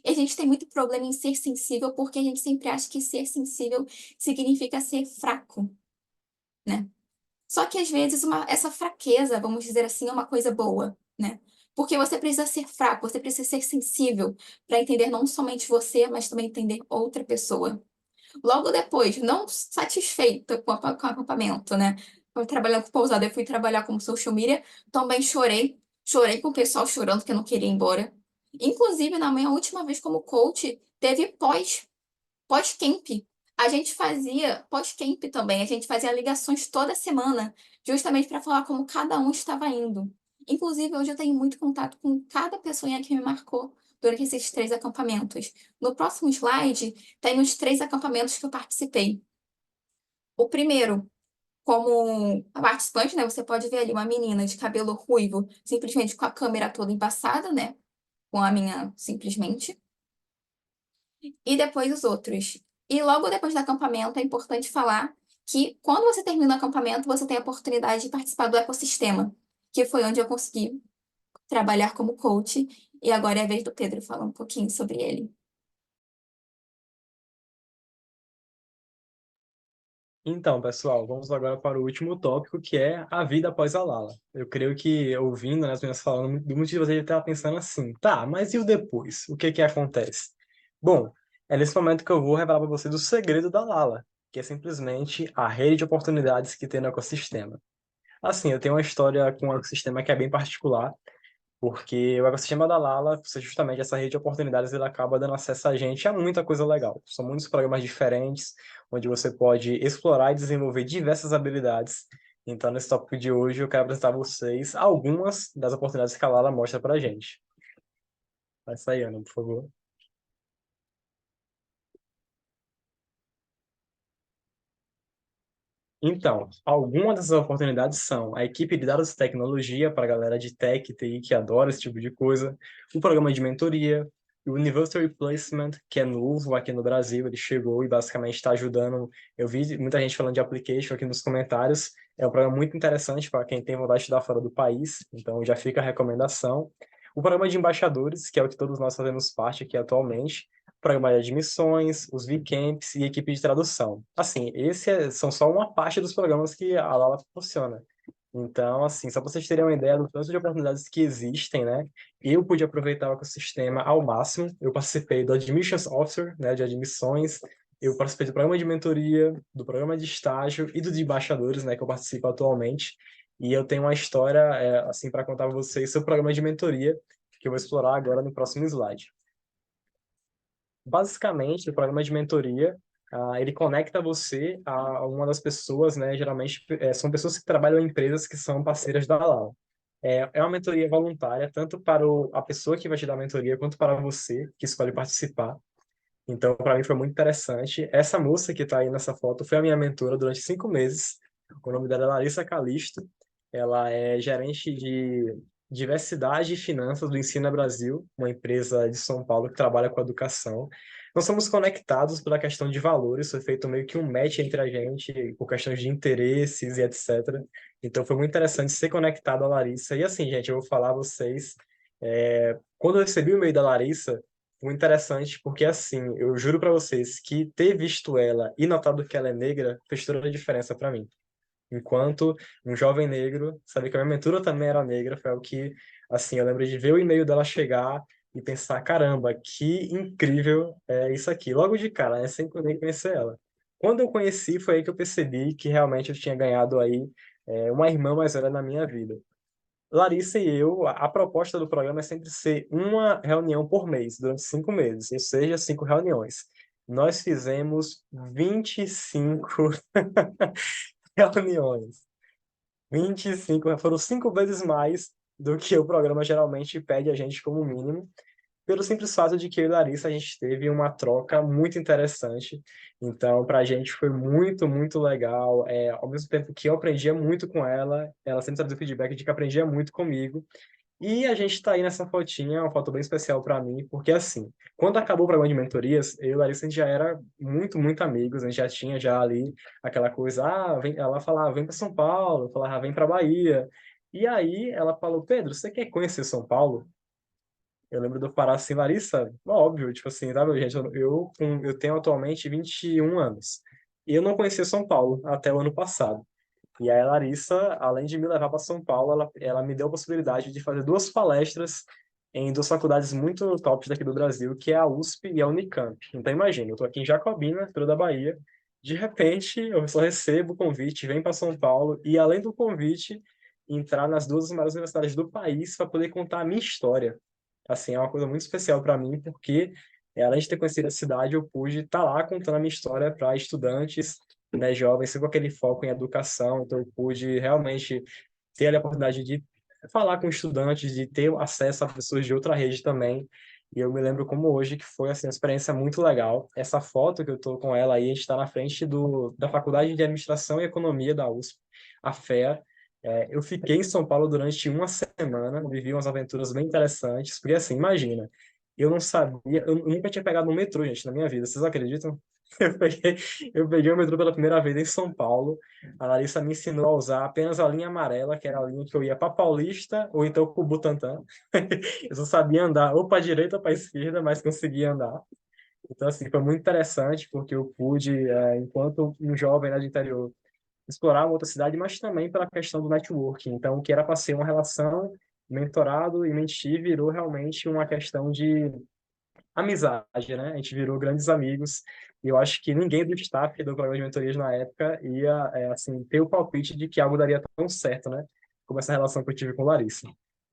E a gente tem muito problema em ser sensível porque a gente sempre acha que ser sensível significa ser fraco, né? Só que às vezes essa fraqueza, vamos dizer assim, é uma coisa boa, né? Porque você precisa ser fraco, você precisa ser sensível para entender não somente você, mas também entender outra pessoa. Logo depois, não satisfeita com com o acampamento, né? Eu trabalhando com pousada, eu fui trabalhar como social media, também chorei. Chorei com o pessoal chorando que eu não queria ir embora. Inclusive, na minha última vez como coach, teve pós-camp. A gente fazia pós-camp também, a gente fazia ligações toda semana, justamente para falar como cada um estava indo. Inclusive, hoje eu tenho muito contato com cada pessoa que me marcou durante esses 3 acampamentos. No próximo slide, tem os 3 acampamentos que eu participei. O primeiro, como participante, né? Você pode ver ali uma menina de cabelo ruivo, simplesmente com a câmera toda embaçada, né? Com a minha, simplesmente. E depois os outros. E logo depois do acampamento, é importante falar que quando você termina o acampamento, você tem a oportunidade de participar do ecossistema, que foi onde eu consegui trabalhar como coach. E agora é a vez do Pedro falar um pouquinho sobre ele. Então, pessoal, vamos agora para o último tópico, que é a vida após a Lala. Eu creio que, ouvindo, né, as meninas falando, muitos de vocês devem estar pensando assim, tá, mas e o depois? O que que acontece? Bom, é nesse momento que eu vou revelar para vocês o segredo da Lala, que é simplesmente a rede de oportunidades que tem no ecossistema. Assim, eu tenho uma história com o ecossistema que é bem particular, porque o ecossistema da Lala, justamente essa rede de oportunidades, ele acaba dando acesso a gente a muita coisa legal. São muitos programas diferentes, onde você pode explorar e desenvolver diversas habilidades. Então, nesse tópico de hoje, eu quero apresentar a vocês algumas das oportunidades que a Lala mostra pra gente. Vai sair, Ana, por favor. Então, algumas dessas oportunidades são a equipe de dados e tecnologia para a galera de tech e TI que adora esse tipo de coisa, o programa de mentoria, o University Placement, que é novo aqui no Brasil, ele chegou e basicamente está ajudando. Eu vi muita gente falando de application aqui nos comentários. É um programa muito interessante para quem tem vontade de estudar fora do país, então já fica a recomendação. O programa de embaixadores, que é o que todos nós fazemos parte aqui atualmente, programa de admissões, os VCamps e equipe de tradução. Assim, são só uma parte dos programas que a Lala proporciona. Então, assim, só para vocês terem uma ideia do tanto de oportunidades que existem, né? Eu pude aproveitar o ecossistema ao máximo. Eu participei do Admissions Officer, né, de admissões. Eu participei do programa de mentoria, do programa de estágio e do de embaixadores, né, que eu participo atualmente. E eu tenho uma história, assim, para contar para vocês sobre o programa de mentoria, que eu vou explorar agora no próximo slide. Basicamente, o programa de mentoria, ele conecta você a uma das pessoas, né? Geralmente, são pessoas que trabalham em empresas que são parceiras da Alau. É uma mentoria voluntária, tanto para a pessoa que vai te dar a mentoria, quanto para você que escolhe participar. Então, para mim foi muito interessante. Essa moça que está aí nessa foto foi a minha mentora durante 5 meses. O nome dela é Larissa Calisto. Ela é gerente de diversidade e finanças do Ensina Brasil, uma empresa de São Paulo que trabalha com educação. Nós somos conectados pela questão de valores, foi feito meio que um match entre a gente, por questões de interesses e etc. Então foi muito interessante ser conectado à Larissa. E assim, gente, eu vou falar a vocês, quando eu recebi o e-mail da Larissa, foi interessante porque, assim, eu juro para vocês que ter visto ela e notado que ela é negra fez toda a diferença para mim. Enquanto um jovem negro, saber que a minha mentora também era negra, foi o que, assim, eu lembro de ver o e-mail dela chegar e pensar, caramba, que incrível é isso aqui. Logo de cara, né, sem nem conhecer ela. Quando eu conheci, foi aí que eu percebi que realmente eu tinha ganhado aí uma irmã mais velha na minha vida. Larissa e eu, a proposta do programa é sempre ser uma reunião por mês, durante 5 meses, ou seja, 5 reuniões. Nós fizemos 25 reuniões. 25, foram 5 vezes mais do que o programa geralmente pede a gente como mínimo, pelo simples fato de que eu e Larissa a gente teve uma troca muito interessante. Então, para a gente foi muito, muito legal. Ao mesmo tempo que eu aprendia muito com ela, ela sempre trazia o feedback de que aprendia muito comigo. E a gente está aí nessa fotinha, uma foto bem especial para mim, porque assim, quando acabou o programa de mentorias, eu e Larissa a gente já era muito, muito amigos, a gente já tinha já ali aquela coisa, ela falava, vem para São Paulo, eu falava, vem para Bahia. E aí ela falou, Pedro, você quer conhecer São Paulo? Eu lembro de eu parar assim, Larissa, óbvio, tipo assim, tá, meu gente, eu tenho atualmente 21 anos. E eu não conhecia São Paulo até o ano passado. E aí a Larissa, além de me levar para São Paulo, ela me deu a possibilidade de fazer 2 palestras em 2 faculdades muito tops daqui do Brasil, que é a USP e a Unicamp. Então imagina, eu estou aqui em Jacobina, interior da Bahia, de repente eu só recebo o convite, vem para São Paulo, e além do convite, entrar nas 2 maiores universidades do país para poder contar a minha história. Assim, é uma coisa muito especial para mim, porque além de ter conhecido a cidade, eu pude estar lá contando a minha história para estudantes, né, jovens, sempre com aquele foco em educação, então eu pude realmente ter a oportunidade de falar com estudantes, de ter acesso a pessoas de outra rede também, e eu me lembro como hoje que foi assim, uma experiência muito legal. Essa foto que eu estou com ela aí, a gente está na frente da Faculdade de Administração e Economia da USP, a FEA. Eu fiquei em São Paulo durante uma semana, vivi umas aventuras bem interessantes, porque assim, imagina, eu não sabia, eu nunca tinha pegado um metrô, gente, na minha vida, vocês acreditam? Eu peguei, eu peguei o metrô pela primeira vez em São Paulo. A Larissa me ensinou a usar apenas a linha amarela, que era a linha que eu ia para Paulista ou então para o Butantã. Eu só sabia andar ou para a direita ou para a esquerda, mas conseguia andar. Então, assim, foi muito interessante porque eu pude, enquanto um jovem lá do interior, explorar uma outra cidade, mas também pela questão do networking. Então, o que era para ser uma relação mentorado e mentir virou realmente uma questão de amizade, né? A gente virou grandes amigos e eu acho que ninguém do staff do programa de mentorias na época ia, assim, ter o palpite de que algo daria tão certo, né? Como essa relação que eu tive com Larissa.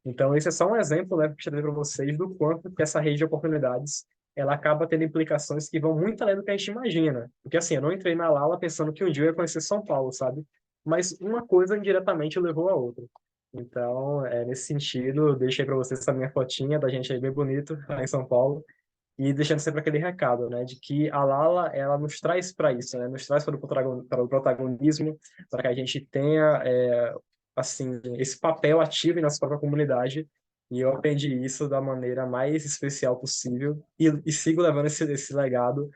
Então, esse é só um exemplo, né, que eu gostaria para vocês do quanto que essa rede de oportunidades ela acaba tendo implicações que vão muito além do que a gente imagina. Porque, assim, eu não entrei na Lala pensando que um dia eu ia conhecer São Paulo, sabe? Mas uma coisa indiretamente levou a outra. Então, nesse sentido, eu deixei para vocês essa minha fotinha da gente aí bem bonito, lá em São Paulo. E deixando sempre aquele recado, né, de que a Lala, ela nos traz para isso, né, nos traz para o protagonismo, para que a gente tenha, assim, esse papel ativo em nossa própria comunidade. E eu aprendi isso da maneira mais especial possível e sigo levando esse legado,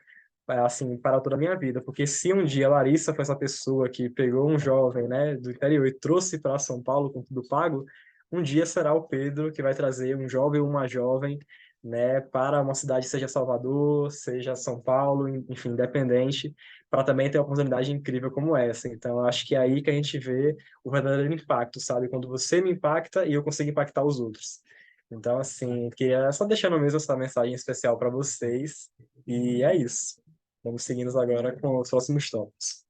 assim, para toda a minha vida. Porque se um dia a Larissa foi essa pessoa que pegou um jovem, né, do interior e trouxe para São Paulo com tudo pago, um dia será o Pedro que vai trazer um jovem ou uma jovem, né, para uma cidade, seja Salvador, seja São Paulo, enfim, independente, para também ter uma oportunidade incrível como essa. Então, eu acho que é aí que a gente vê o verdadeiro impacto, sabe? Quando você me impacta e eu consigo impactar os outros. Então, assim, que é só deixando mesmo essa mensagem especial para vocês. E é isso. Vamos seguindo agora com os próximos tópicos.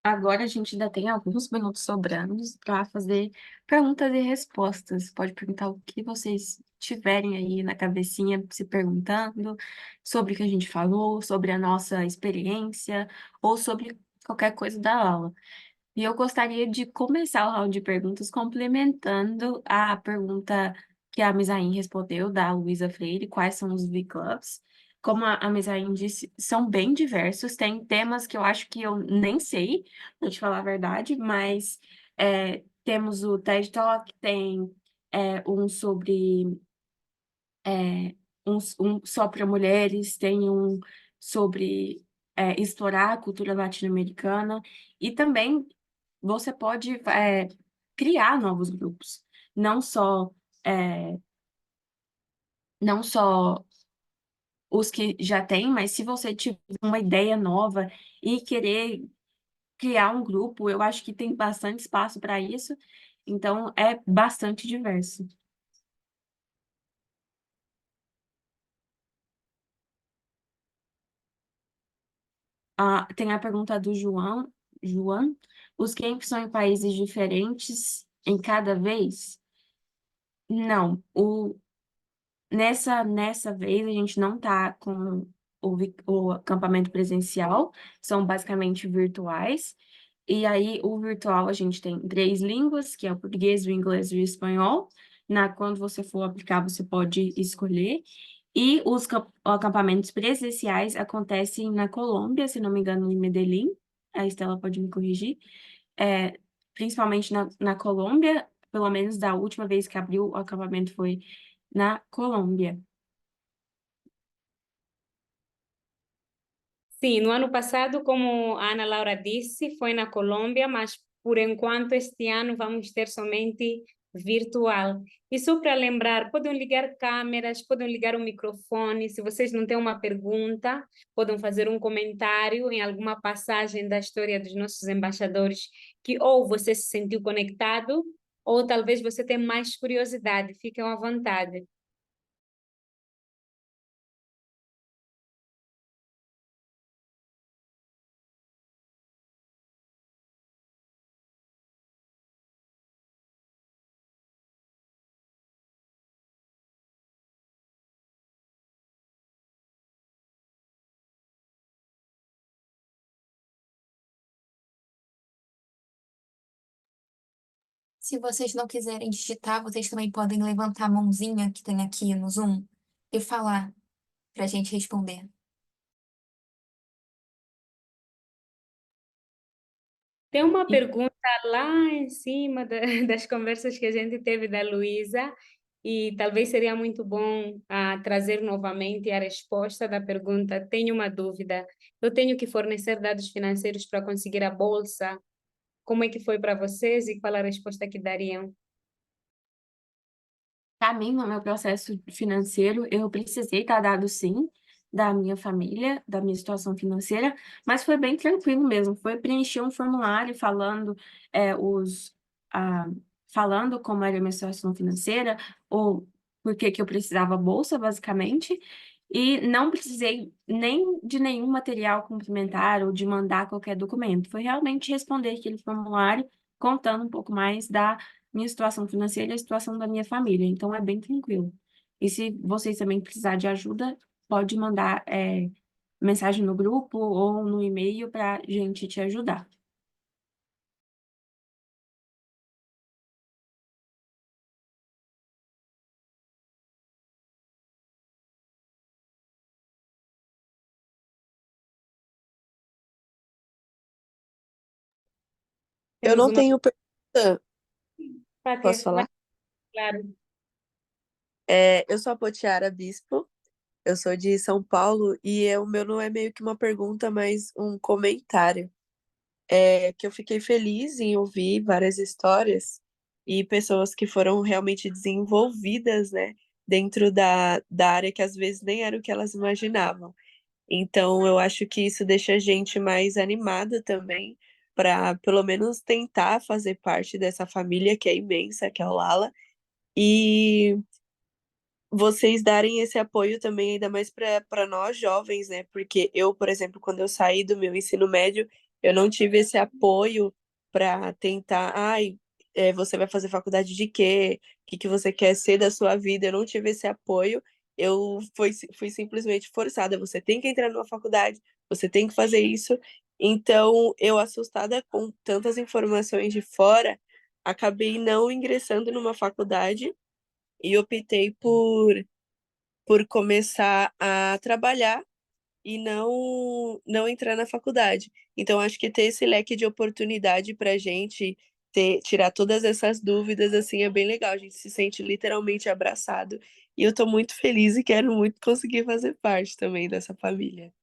Agora a gente ainda tem alguns minutos sobrando para fazer perguntas e respostas. Pode perguntar o que vocês tiverem aí na cabecinha se perguntando sobre o que a gente falou, sobre a nossa experiência ou sobre qualquer coisa da aula. E eu gostaria de começar o round de perguntas complementando a pergunta que a Misain respondeu, da Luísa Freire, quais são os V-Clubs. Como a Misain disse, são bem diversos, tem temas que eu acho que eu nem sei, para te falar a verdade, mas temos o TED Talk, tem um sobre um só para mulheres, tem um sobre explorar a cultura latino-americana, e também você pode criar novos grupos, não só é, não só os que já tem, mas se você tiver uma ideia nova e querer criar um grupo, eu acho que tem bastante espaço para isso, então é bastante diverso. Tem a pergunta do João, os camps são em países diferentes em cada vez? Não, nessa vez a gente não está com o acampamento presencial, são basicamente virtuais. E aí, o virtual, a gente tem 3 línguas, que é o português, o inglês e o espanhol. Quando você for aplicar, você pode escolher. E os acampamentos presenciais acontecem na Colômbia, se não me engano, em Medellín. A Estela pode me corrigir. É, principalmente na Colômbia, pelo menos da última vez que abriu o acampamento foi na Colômbia. Sim, no ano passado, como a Ana Laura disse, foi na Colômbia, mas por enquanto este ano vamos ter somente virtual. E só para lembrar, podem ligar câmeras, podem ligar o microfone. Se vocês não têm uma pergunta, podem fazer um comentário em alguma passagem da história dos nossos embaixadores que ou você se sentiu conectado, ou talvez você tenha mais curiosidade. Fiquem à vontade. Se vocês não quiserem digitar, vocês também podem levantar a mãozinha que tem aqui no Zoom e falar para a gente responder. Tem uma E pergunta lá em cima das conversas que a gente teve da Luísa, e talvez seria muito bom trazer novamente a resposta da pergunta. Tenho uma dúvida. Eu tenho que fornecer dados financeiros para conseguir a bolsa? Como é que foi para vocês e qual a resposta que dariam? para mim, no meu processo financeiro, eu precisei dar dados sim da minha família, da minha situação financeira, mas foi bem tranquilo mesmo. Foi preencher um formulário falando ah, falando como era a minha situação financeira, ou por que que eu precisava bolsa, basicamente, e não precisei nem de nenhum material complementar ou de mandar qualquer documento. Foi realmente responder aquele formulário contando um pouco mais da minha situação financeira e a situação da minha família. Então, é bem tranquilo. E se vocês também precisarem de ajuda, pode mandar mensagem no grupo ou no e-mail para a gente te ajudar. Eu Temos não uma tenho pergunta, posso Fátia, falar? claro. Eu sou a Potiara Bispo, eu sou de São Paulo e o meu não é meio que uma pergunta, mas um comentário. Que eu fiquei feliz em ouvir várias histórias e pessoas que foram realmente desenvolvidas, né, dentro da área que às vezes nem era o que elas imaginavam. Então, eu acho que isso deixa a gente mais animada também para, pelo menos, tentar fazer parte dessa família que é imensa, que é o Lala, e vocês darem esse apoio também, ainda mais para nós jovens, né? Porque eu, por exemplo, quando eu saí do meu ensino médio, eu não tive esse apoio para tentar, você vai fazer faculdade de quê? O que que você quer ser da sua vida? Eu não tive esse apoio. Fui simplesmente forçada. Você tem que entrar numa faculdade, você tem que fazer isso. Então, eu, assustada com tantas informações de fora, acabei não ingressando numa faculdade e optei por começar a trabalhar e não entrar na faculdade. Então, acho que ter esse leque de oportunidade para a gente tirar todas essas dúvidas, assim, é bem legal. A gente se sente literalmente abraçado. E eu estou muito feliz e quero muito conseguir fazer parte também dessa família.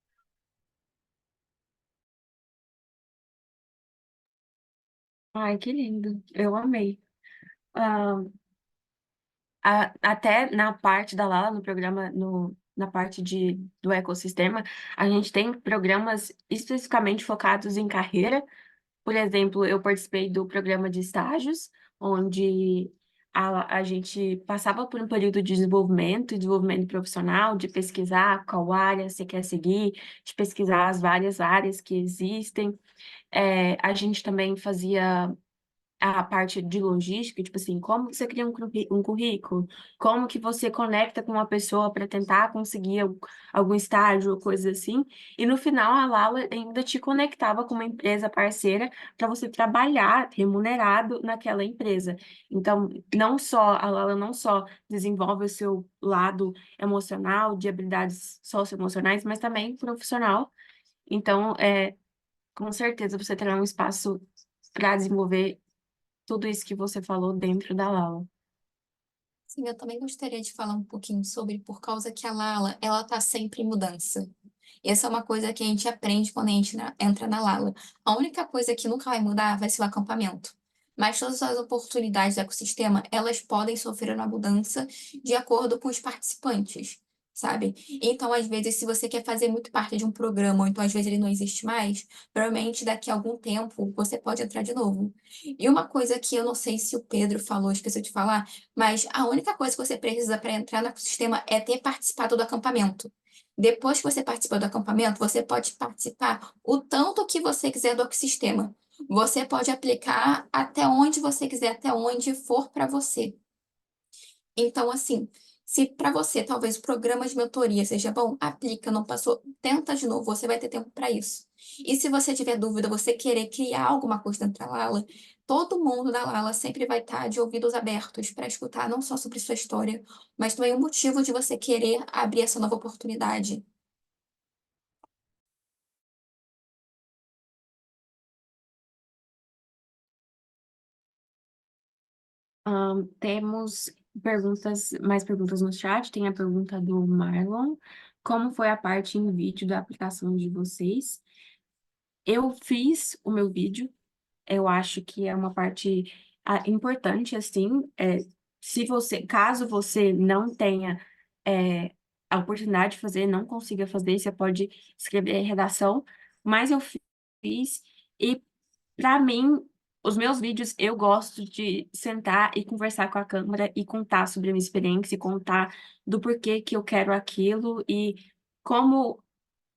Ai, que lindo. Eu amei. Ah, até na parte da Lala, no programa, na parte do ecossistema, a gente tem programas especificamente focados em carreira. Por exemplo, eu participei do programa de estágios, onde a gente passava por um período de desenvolvimento profissional, de pesquisar qual área você quer seguir, de pesquisar as várias áreas que existem. A gente também fazia a parte de logística, tipo assim, como que você cria um currículo, como que você conecta com uma pessoa para tentar conseguir algum estágio ou coisa assim, e no final a Lala ainda te conectava com uma empresa parceira para você trabalhar remunerado naquela empresa. Então, a Lala não só desenvolve o seu lado emocional, de habilidades socioemocionais, mas também profissional. Então, com certeza você terá um espaço para desenvolver tudo isso que você falou dentro da Lala. Sim, eu também gostaria de falar um pouquinho sobre por causa que a Lala, ela tá sempre em mudança. E essa é uma coisa que a gente aprende quando a gente entra na Lala. A única coisa que nunca vai mudar vai ser o acampamento. Mas todas as oportunidades do ecossistema, elas podem sofrer uma mudança de acordo com os participantes, sabe? Então, às vezes, se você quer fazer muito parte de um programa, ou então às vezes ele não existe mais, provavelmente daqui a algum tempo você pode entrar de novo. E uma coisa que eu não sei se o Pedro falou, esqueci de falar, mas a única coisa que você precisa para entrar no ecossistema é ter participado do acampamento. Depois que você participou do acampamento, você pode participar o tanto que você quiser do ecossistema. Você pode aplicar até onde você quiser, até onde for para você. Então, assim, se para você talvez o programa de mentoria seja bom, aplica, não passou, tenta de novo, você vai ter tempo para isso. E se você tiver dúvida, você querer criar alguma coisa dentro da Lala, todo mundo da Lala sempre vai estar de ouvidos abertos para escutar não só sobre sua história, mas também o motivo de você querer abrir essa nova oportunidade. Temos mais perguntas no chat. Tem a pergunta do Marlon. Como foi a parte em vídeo da aplicação de vocês? Eu fiz o meu vídeo. Eu acho que é uma parte importante, assim. se você, caso você não tenha a oportunidade de fazer, não consiga fazer, você pode escrever redação, mas eu fiz, e para mim, os meus vídeos, eu gosto de sentar e conversar com a câmera e contar sobre a minha experiência, e contar do porquê que eu quero aquilo e como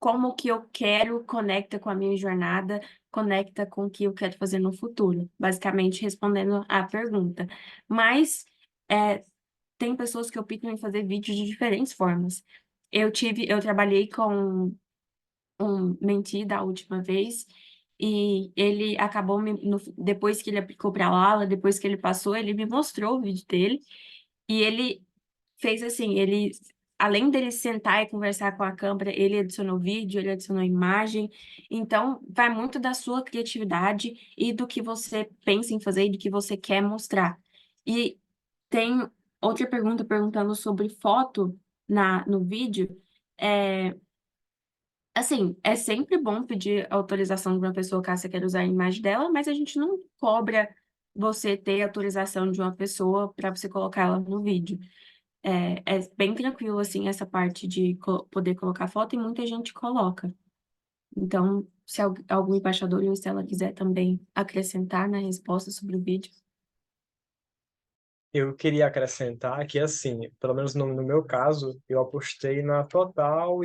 como que eu quero conecta com a minha jornada, conecta com o que eu quero fazer no futuro, basicamente respondendo à pergunta. Mas é, tem pessoas que optam em fazer vídeos de diferentes formas. Eu trabalhei com um menti da última vez, e ele acabou depois que ele aplicou para a Lala, depois que ele passou, ele me mostrou o vídeo dele, e ele fez assim, ele, além dele sentar e conversar com a câmera, ele adicionou vídeo, ele adicionou imagem. Então, vai muito da sua criatividade e do que você pensa em fazer e do que você quer mostrar. E tem outra pergunta perguntando sobre foto no vídeo. É, assim, é sempre bom pedir autorização de uma pessoa caso você queira usar a imagem dela, mas a gente não cobra você ter autorização de uma pessoa para você colocar ela no vídeo. É bem tranquilo, assim, essa parte de poder colocar foto, e muita gente coloca. Então, se algum embaixador ou se ela quiser também acrescentar na resposta sobre o vídeo. Eu queria acrescentar que, assim, pelo menos no meu caso, eu apostei na total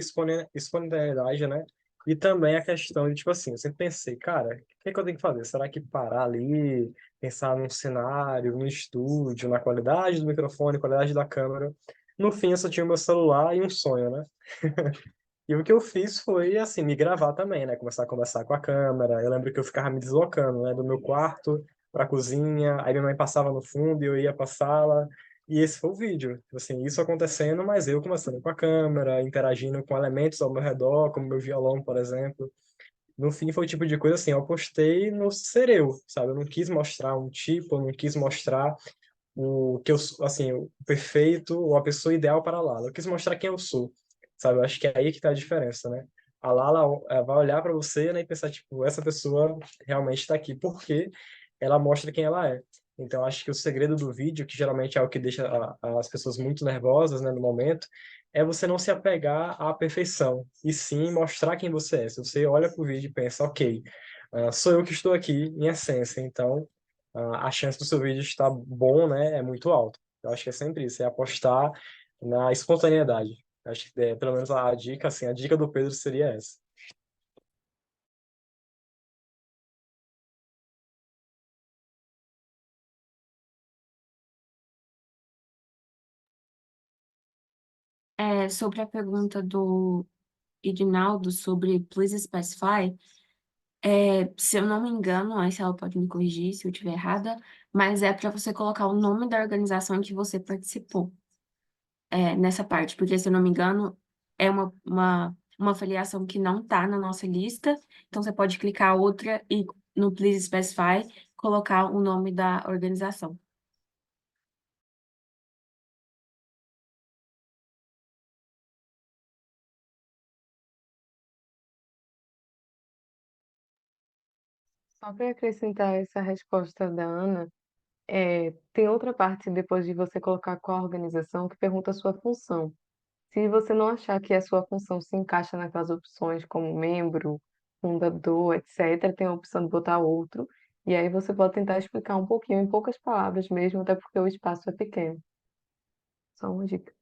espontaneidade, né? E também a questão de, tipo assim, eu sempre pensei, cara, o que é que eu tenho que fazer? Será que parar ali, pensar num cenário, no estúdio, na qualidade do microfone, qualidade da câmera? No fim, eu só tinha o meu celular e um sonho, né? E o que eu fiz foi, assim, me gravar também, né? Começar a conversar com a câmera. Eu lembro que eu ficava me deslocando, né? Do meu quarto para a cozinha. Aí minha mãe passava no fundo e eu ia para a sala. E esse foi o vídeo. Tipo assim, isso acontecendo, mas eu conversando com a câmera, interagindo com elementos ao meu redor, como meu violão, por exemplo. No fim, foi o tipo de coisa assim, eu apostei no ser eu, sabe? Eu não quis mostrar um tipo, eu não quis mostrar o que eu, assim, o perfeito ou a pessoa ideal para a Lala. Eu quis mostrar quem eu sou, sabe? Eu acho que é aí que tá a diferença, né? A Lala vai olhar para você, né, e pensar, tipo, essa pessoa realmente está aqui, porque ela mostra quem ela é. Então, acho que o segredo do vídeo, que geralmente é o que deixa as pessoas muito nervosas, né, no momento, é você não se apegar à perfeição, e sim mostrar quem você é. Se você olha para o vídeo e pensa, ok, sou eu que estou aqui, em essência, então a chance do seu vídeo estar bom, né, é muito alta. Eu acho que é sempre isso, é apostar na espontaneidade. Acho que, pelo menos a dica, assim, a dica do Pedro seria essa. Sobre a pergunta do Edinaldo sobre Please Specify, se eu não me engano, aí se ela pode me corrigir se eu estiver errada, mas é para você colocar o nome da organização em que você participou, nessa parte, porque se eu não me engano, é uma filiação que não está na nossa lista, então você pode clicar outra e no Please Specify colocar o nome da organização. Só para acrescentar essa resposta da Ana, tem outra parte depois de você colocar qual a organização que pergunta a sua função. Se você não achar que a sua função se encaixa naquelas opções como membro, fundador, etc., tem a opção de botar outro, e aí você pode tentar explicar um pouquinho, em poucas palavras mesmo, até porque o espaço é pequeno. Só uma dica.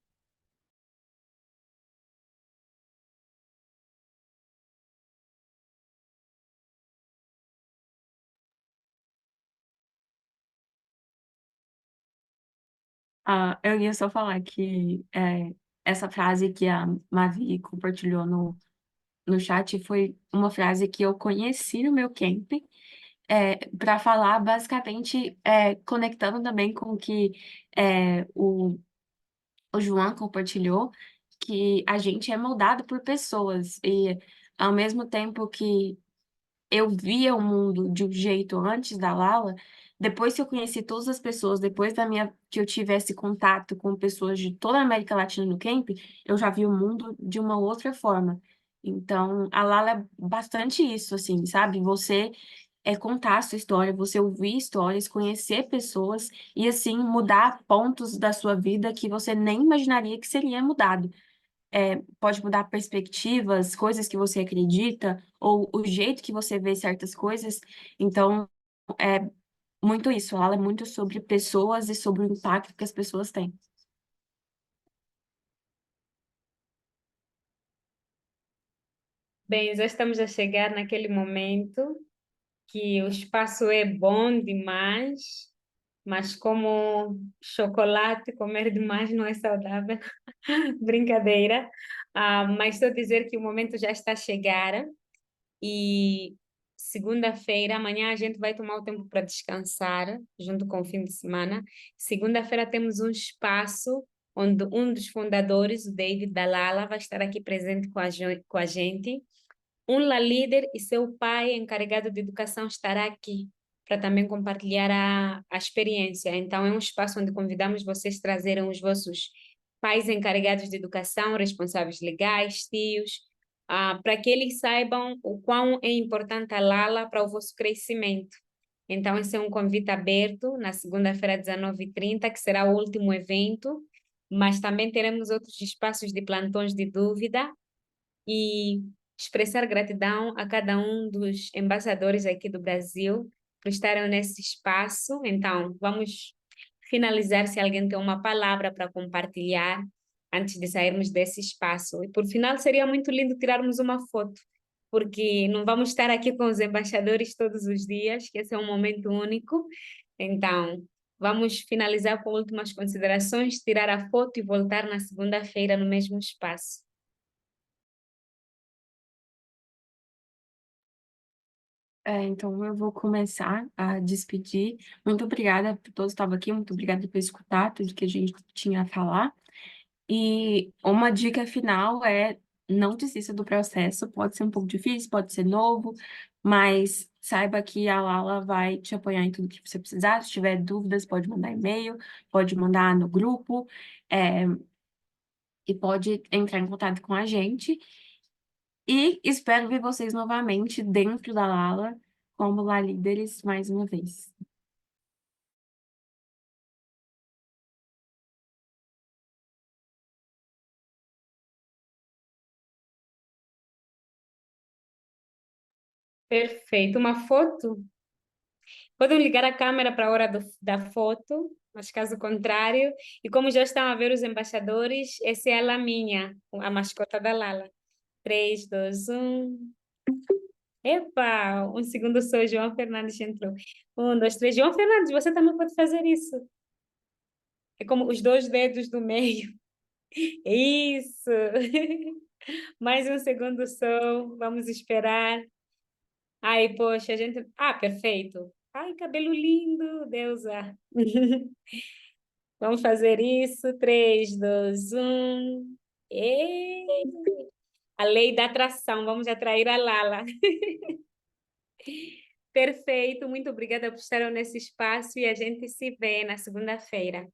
Eu ia só falar que essa frase que a Mavi compartilhou no chat foi uma frase que eu conheci no meu camping, para falar basicamente, conectando também com o que o João compartilhou, que a gente é moldado por pessoas, e ao mesmo tempo que eu via o mundo de um jeito antes da Lala, depois que eu conheci todas as pessoas, depois que eu tivesse contato com pessoas de toda a América Latina no camp, eu já vi o mundo de uma outra forma. Então, a Lala é bastante isso, assim, sabe? Você contar a sua história, você ouvir histórias, conhecer pessoas e assim mudar pontos da sua vida que você nem imaginaria que seria mudado. Pode mudar perspectivas, coisas que você acredita, ou o jeito que você vê certas coisas. Então, é muito isso. Ela é muito sobre pessoas e sobre o impacto que as pessoas têm. Bem, já estamos a chegar naquele momento que o espaço é bom demais, mas como chocolate, comer demais não é saudável. Brincadeira. Mas estou a dizer que o momento já está a chegar e segunda-feira, amanhã a gente vai tomar o tempo para descansar, junto com o fim de semana. Segunda-feira temos um espaço onde um dos fundadores, o David Dalala, vai estar aqui presente com a gente. Um La Líder e seu pai, encarregado de educação, estará aqui para também compartilhar a experiência. Então, é um espaço onde convidamos vocês a trazerem os vossos pais encarregados de educação, responsáveis legais, tios, para que eles saibam o quão é importante a Lala para o vosso crescimento. Então, esse é um convite aberto na segunda-feira, 19h30, que será o último evento, mas também teremos outros espaços de plantões de dúvida e expressar gratidão a cada um dos embaixadores aqui do Brasil por estarem nesse espaço. Então, vamos finalizar se alguém tem uma palavra para compartilhar antes de sairmos desse espaço. E por final, seria muito lindo tirarmos uma foto, porque não vamos estar aqui com os embaixadores todos os dias, que esse é um momento único. Então, vamos finalizar com últimas considerações, tirar a foto e voltar na segunda-feira no mesmo espaço. Então, eu vou começar a despedir. Muito obrigada por todos que estavam aqui, muito obrigada por escutar tudo que a gente tinha a falar. E uma dica final é não desista do processo. Pode ser um pouco difícil, pode ser novo, mas saiba que a Lala vai te apoiar em tudo que você precisar. Se tiver dúvidas, pode mandar e-mail, pode mandar no grupo, e pode entrar em contato com a gente. E espero ver vocês novamente dentro da Lala como lá líderes mais uma vez. Perfeito. Uma foto? Podem ligar a câmera para a hora da foto, mas caso contrário. E como já estão a ver os embaixadores, essa é a Laminha, a mascota da Lala. 3, 2, 1. Epa! Um segundo só, João Fernandes entrou. 1, 2, 3. João Fernandes, você também pode fazer isso. É como os dois dedos do meio. Isso! Mais um segundo só, vamos esperar. Ai, poxa, a gente. Ah, perfeito. Ai, cabelo lindo, deusa. Vamos fazer isso. 3, 2, 1. E... A lei da atração. Vamos atrair a Lala. Perfeito. Muito obrigada por estar nesse espaço e a gente se vê na segunda-feira.